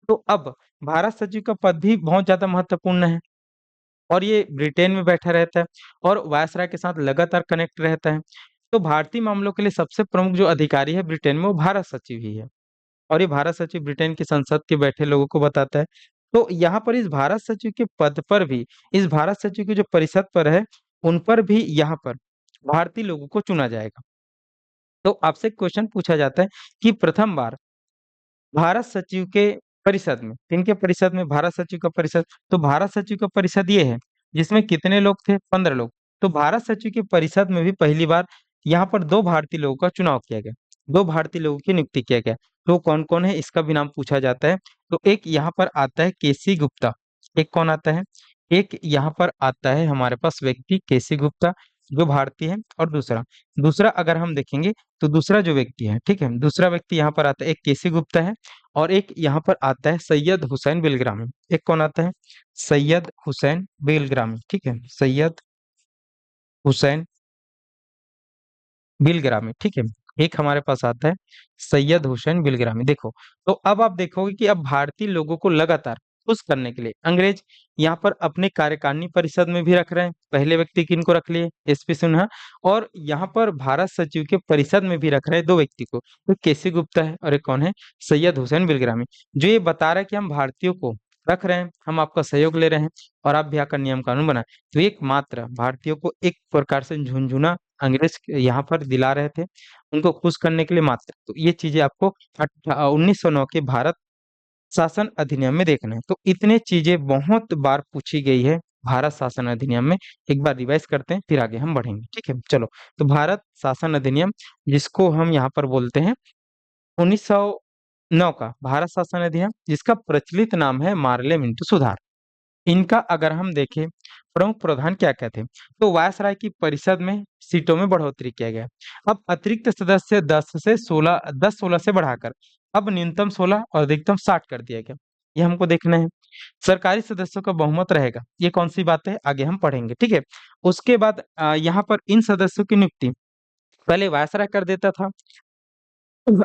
तो अब भारत सचिव का पद भी बहुत ज्यादा महत्वपूर्ण है, और ये ब्रिटेन में बैठा रहता है और वायसराय के साथ लगातार कनेक्ट रहता है। तो भारतीय मामलों के लिए सबसे प्रमुख जो अधिकारी है ब्रिटेन में, वो भारत सचिव ही है, और ये भारत सचिव ब्रिटेन की संसद के बैठे लोगों को बताता है। तो यहाँ पर इस भारत सचिव के पद पर भी, इस भारत सचिव की जो परिषद पर है, उन पर भी यहाँ पर भारतीय लोगों को चुना जाएगा। तो आपसे क्वेश्चन पूछा जाता है कि प्रथम बार भारत सचिव के परिषद में, किनके परिषद में? भारत सचिव का परिषद। तो भारत सचिव का परिषद ये है जिसमें कितने लोग थे? 15 लोग। तो भारत सचिव की परिषद में भी पहली बार यहाँ पर दो भारतीय लोगों का चुनाव किया गया, दो भारतीय लोगों की नियुक्ति किया गया। तो कौन कौन है इसका भी नाम पूछा जाता है। तो एक यहाँ पर आता है केसी गुप्ता। एक कौन आता है? एक यहाँ पर आता है हमारे पास व्यक्ति केसी गुप्ता, जो भारतीय है। और दूसरा दूसरा अगर हम देखेंगे तो दूसरा जो व्यक्ति है, ठीक है, दूसरा व्यक्ति यहाँ पर आता है, एक केसी गुप्ता है, और एक यहाँ पर आता है सैयद हुसैन बिलग्रामी। एक कौन आता है? सैयद हुसैन बिलग्रामी, ठीक है, सैयद हुसैन बिलग्रामी, ठीक है। एक हमारे पास आता है सैयद हुसैन बिलग्रामी। देखो, तो अब आप देखोगे कि अब भारतीय लोगों को लगातार खुश करने के लिए अंग्रेज यहाँ पर अपने कार्यकारिणी परिषद में भी रख रहे हैं। पहले व्यक्ति किनको रख लिए? एसपी सिन्हा। और यहाँ पर भारत सचिव के परिषद में भी रख रहे हैं दो व्यक्ति को, एक केसी गुप्ता है और एक कौन है? सैयद हुसैन बिलग्रामी। जो ये बता रहा है कि हम भारतीयों को रख रहे हैं, हम आपका सहयोग ले रहे हैं, और आप भी आकर नियम कानून बनाए। तो एकमात्र भारतीयों को एक प्रकार से झुंझुना अंग्रेज यहाँ पर दिला रहे थे, उनको खुश करने के लिए मात्र। तो ये चीजें आपको 1909 के भारत शासन अधिनियम में देखना है। तो इतने चीजें बहुत बार पूछी गई है भारत शासन अधिनियम में। एक बार रिवाइज करते हैं, फिर आगे हम बढ़ेंगे, ठीक है। चलो, तो भारत शासन अधिनियम, जिसको हम यहाँ पर बोलते हैं 1909 का भारत शासन अधिनियम, जिसका प्रचलित नाम है मार्ले मिंटो सुधार। इनका अगर हम देखें प्रमुख प्रावधान क्या क्या थे, तो वायसराय की परिषद में सीटों में बढ़ोतरी किया गया। अब अतिरिक्त सदस्य 10 16 से बढ़ाकर अब न्यूनतम 16 और अधिकतम 60 कर दिया गया। ये हमको देखना है। सरकारी सदस्यों का बहुमत रहेगा। ये कौन सी बात है, आगे हम पढ़ेंगे, ठीक है। उसके बाद यहाँ पर इन सदस्यों की नियुक्ति पहले वायसराय कर देता था,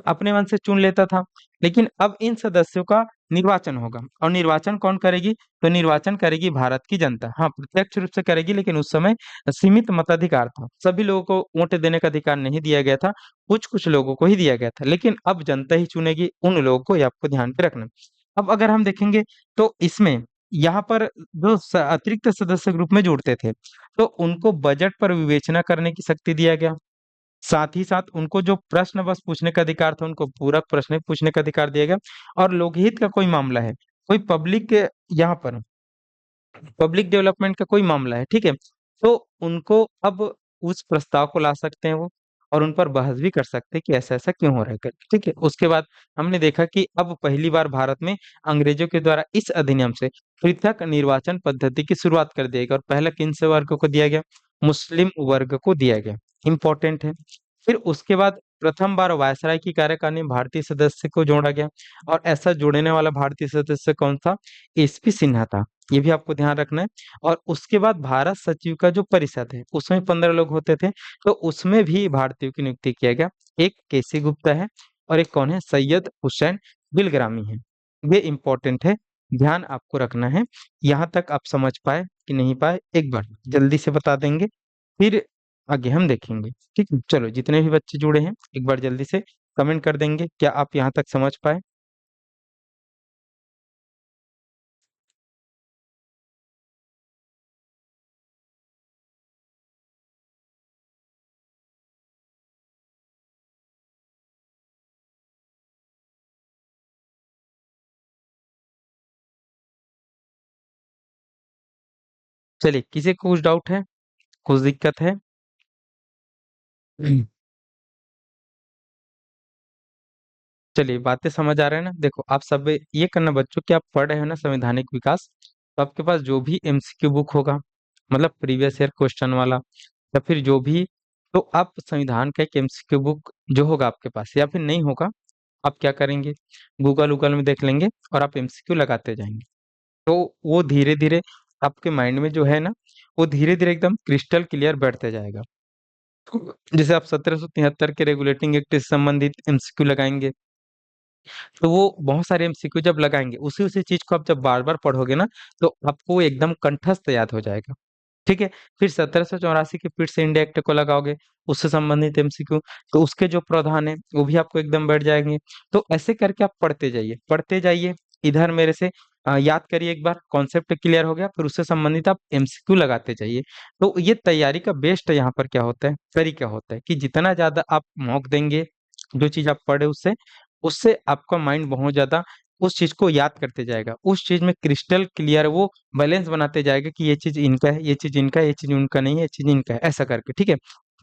अपने मन से चुन लेता था, लेकिन अब इन सदस्यों का निर्वाचन होगा। और निर्वाचन कौन करेगी? तो निर्वाचन करेगी भारत की जनता। हाँ, प्रत्यक्ष रूप से करेगी, लेकिन उस समय सीमित मताधिकार था, सभी लोगों को वोट देने का अधिकार नहीं दिया गया था, कुछ कुछ लोगों को ही दिया गया था। लेकिन अब जनता ही चुनेगी उन लोगों को, ये आपको ध्यान पे रखना। अब अगर हम देखेंगे तो इसमें यहाँ पर जो अतिरिक्त सदस्य ग्रुप में जुड़ते थे, तो उनको बजट पर विवेचना करने की शक्ति दिया गया। साथ ही साथ उनको जो प्रश्न बस पूछने का अधिकार था, उनको पूरक प्रश्न पूछने का अधिकार दिया गया। और लोकहित का कोई मामला है, कोई पब्लिक यहाँ पर पब्लिक डेवलपमेंट का कोई मामला है, ठीक है, तो उनको अब उस प्रस्ताव को ला सकते हैं वो, और उन पर बहस भी कर सकते हैं कि ऐसा ऐसा क्यों हो रहा है करके, ठीक है। उसके बाद हमने देखा कि अब पहली बार भारत में अंग्रेजों के द्वारा इस अधिनियम से पृथक निर्वाचन पद्धति की शुरुआत कर दिया गया, और पहला किन से वर्ग को दिया गया? मुस्लिम वर्ग को दिया गया। इंपॉर्टेंट है। फिर उसके बाद प्रथम बार वायसराय की कार्यकारिणी में भारतीय सदस्य को जोड़ा गया। और ऐसा जोड़ने वाला भारतीय सदस्य कौन था? एसपी सिन्हा था। ये भी आपको ध्यान रखना है। और उसके बाद भारत सचिव का जो परिषद है उसमें 15 लोग होते थे, तो उसमें भी भारतीयों की नियुक्ति किया गया। एक केसी गुप्ता है और एक कौन है? सैयद हुसैन बिलग्रामी है। ये इंपॉर्टेंट है, ध्यान आपको रखना है। यहाँ तक आप समझ पाए कि नहीं पाए, एक बार जल्दी से बता देंगे, फिर आगे हम देखेंगे। ठीक है, चलो जितने भी बच्चे जुड़े हैं एक बार जल्दी से कमेंट कर देंगे, क्या आप यहाँ तक समझ पाए? चलिए, किसी को कुछ डाउट है, कुछ दिक्कत है? चलिए, बातें समझ आ रहे हैं ना? देखो, आप सब ये करना बच्चों कि आप पढ़ रहे हो ना संवैधानिक विकास, तो आपके पास जो भी एमसीक्यू बुक होगा, मतलब प्रीवियस ईयर क्वेश्चन वाला, या फिर जो भी, तो आप संविधान का एक एमसीक्यू बुक जो होगा आपके पास, या फिर नहीं होगा, आप क्या करेंगे, गूगल गूगल में देख लेंगे और आप एमसीक्यू लगाते जाएंगे। तो वो धीरे धीरे आपके माइंड में जो है ना, वो धीरे धीरे एकदम क्रिस्टल क्लियर बैठते जाएगा। जैसे आप 1773 के रेगुलेटिंग एक्ट से संबंधित एमसीक्यू लगाएंगे, तो वो बहुत सारे एमसीक्यू जब लगाएंगे, उसी उसी चीज को आप जब बार बार पढ़ोगे ना, तो आपको एकदम कंठस्थ याद हो जाएगा। ठीक है। फिर 1784 के फिर से इंडिया एक्ट को लगाओगे, उससे संबंधित एमसीक्यू, तो उसके जो प्रावधान है वो भी आपको एकदम बैठ जाएंगे। तो ऐसे करके आप पढ़ते जाइए, पढ़ते जाइए। इधर मेरे से याद करिए, एक बार कॉन्सेप्ट क्लियर हो गया, फिर उससे संबंधित आप एमसीक्यू लगाते जाइए। तो ये तैयारी का बेस्ट यहाँ पर क्या होता है, तरीका होता है कि जितना ज्यादा आप मॉक देंगे, जो चीज आप पढ़े उससे उससे आपका माइंड बहुत ज्यादा उस चीज को याद करते जाएगा, उस चीज में क्रिस्टल क्लियर वो बैलेंस बनाते जाएगा कि ये चीज इनका है, ये चीज इनका है, ये चीज उनका नहीं है, ये चीज इनका है, ऐसा करके। ठीक है,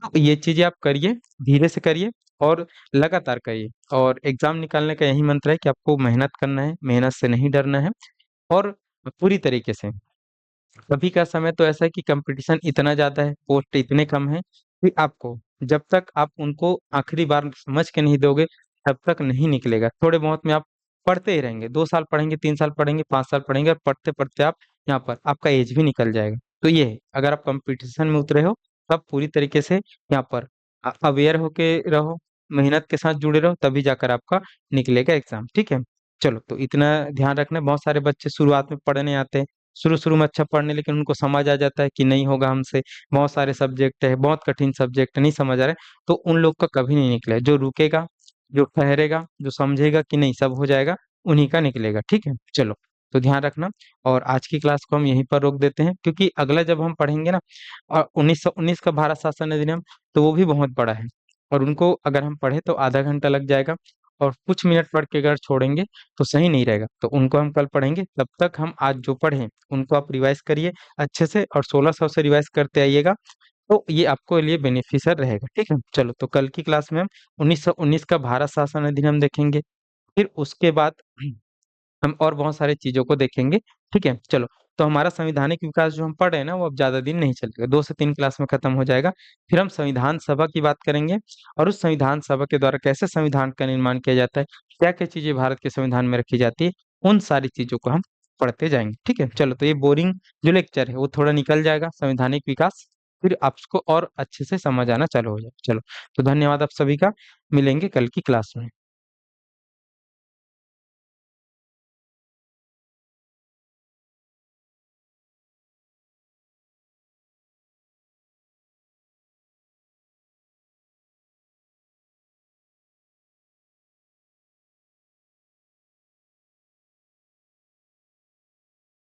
तो ये चीजें आप करिए, धीरे से करिए और लगातार करिए। और एग्जाम निकालने का यही मंत्र है कि आपको मेहनत करना है, मेहनत से नहीं डरना है, और पूरी तरीके से। अभी का समय तो ऐसा है कि कंपटीशन इतना ज्यादा है, पोस्ट इतने कम है कि आपको, जब तक आप उनको आखिरी बार समझ के नहीं दोगे, तब तक नहीं निकलेगा। थोड़े बहुत में आप पढ़ते ही रहेंगे, 2 साल पढ़ेंगे, 3 साल पढ़ेंगे, 5 साल पढ़ेंगे, और पढ़ते पढ़ते आप यहाँ पर आपका एज भी निकल जाएगा। तो ये है, अगर आप कंपटीशन में उतरे हो, तब पूरी तरीके से यहाँ पर अवेयर होके रहो, मेहनत के साथ जुड़े रहो, तभी जाकर आपका निकलेगा एग्जाम। ठीक है, चलो, तो इतना ध्यान रखना। बहुत सारे बच्चे शुरुआत में पढ़ने आते हैं, शुरू शुरू में अच्छा पढ़ने, लेकिन उनको समझ आ जाता है कि नहीं होगा हमसे, बहुत सारे सब्जेक्ट है, बहुत कठिन सब्जेक्ट है, नहीं समझ आ रहा है, तो उन लोग का कभी नहीं निकले। जो रुकेगा, जो ठहरेगा, जो समझेगा कि नहीं सब हो जाएगा, उन्हीं का निकलेगा। ठीक है, चलो, तो ध्यान रखना। और आज की क्लास को हम यहीं पर रोक देते हैं, क्योंकि अगला जब हम पढ़ेंगे ना, 1919 का भारत शासन अधिनियम, तो वो भी बहुत बड़ा है, और उनको अगर हम पढ़े तो आधा घंटा लग जाएगा, और कुछ मिनट पढ़ के अगर छोड़ेंगे तो सही नहीं रहेगा। तो उनको हम कल पढ़ेंगे, तब तक हम आज जो पढ़े उनको आप रिवाइज करिए अच्छे से, और 1600 से रिवाइज करते आइएगा, तो ये आपको लिए बेनिफिशियल रहेगा। ठीक है, चलो, तो कल की क्लास में हम 1919 का भारत शासन अधिनियम देखेंगे, फिर उसके बाद हम और बहुत सारी चीजों को देखेंगे। ठीक है, चलो, तो हमारा संवैधानिक विकास जो हम पढ़ रहे हैं ना, वो अब ज्यादा दिन नहीं चलेगा, 2 से 3 क्लास में खत्म हो जाएगा। फिर हम संविधान सभा की बात करेंगे, और उस संविधान सभा के द्वारा कैसे संविधान का निर्माण किया जाता है, क्या क्या चीजें भारत के संविधान में रखी जाती है, उन सारी चीजों को हम पढ़ते जाएंगे। ठीक है, चलो, तो ये बोरिंग जो लेक्चर है वो थोड़ा निकल जाएगा, संवैधानिक विकास, फिर आपको और अच्छे से समझ आना चालू हो जाएगा। चलो, तो धन्यवाद आप सभी का, मिलेंगे कल की क्लास में।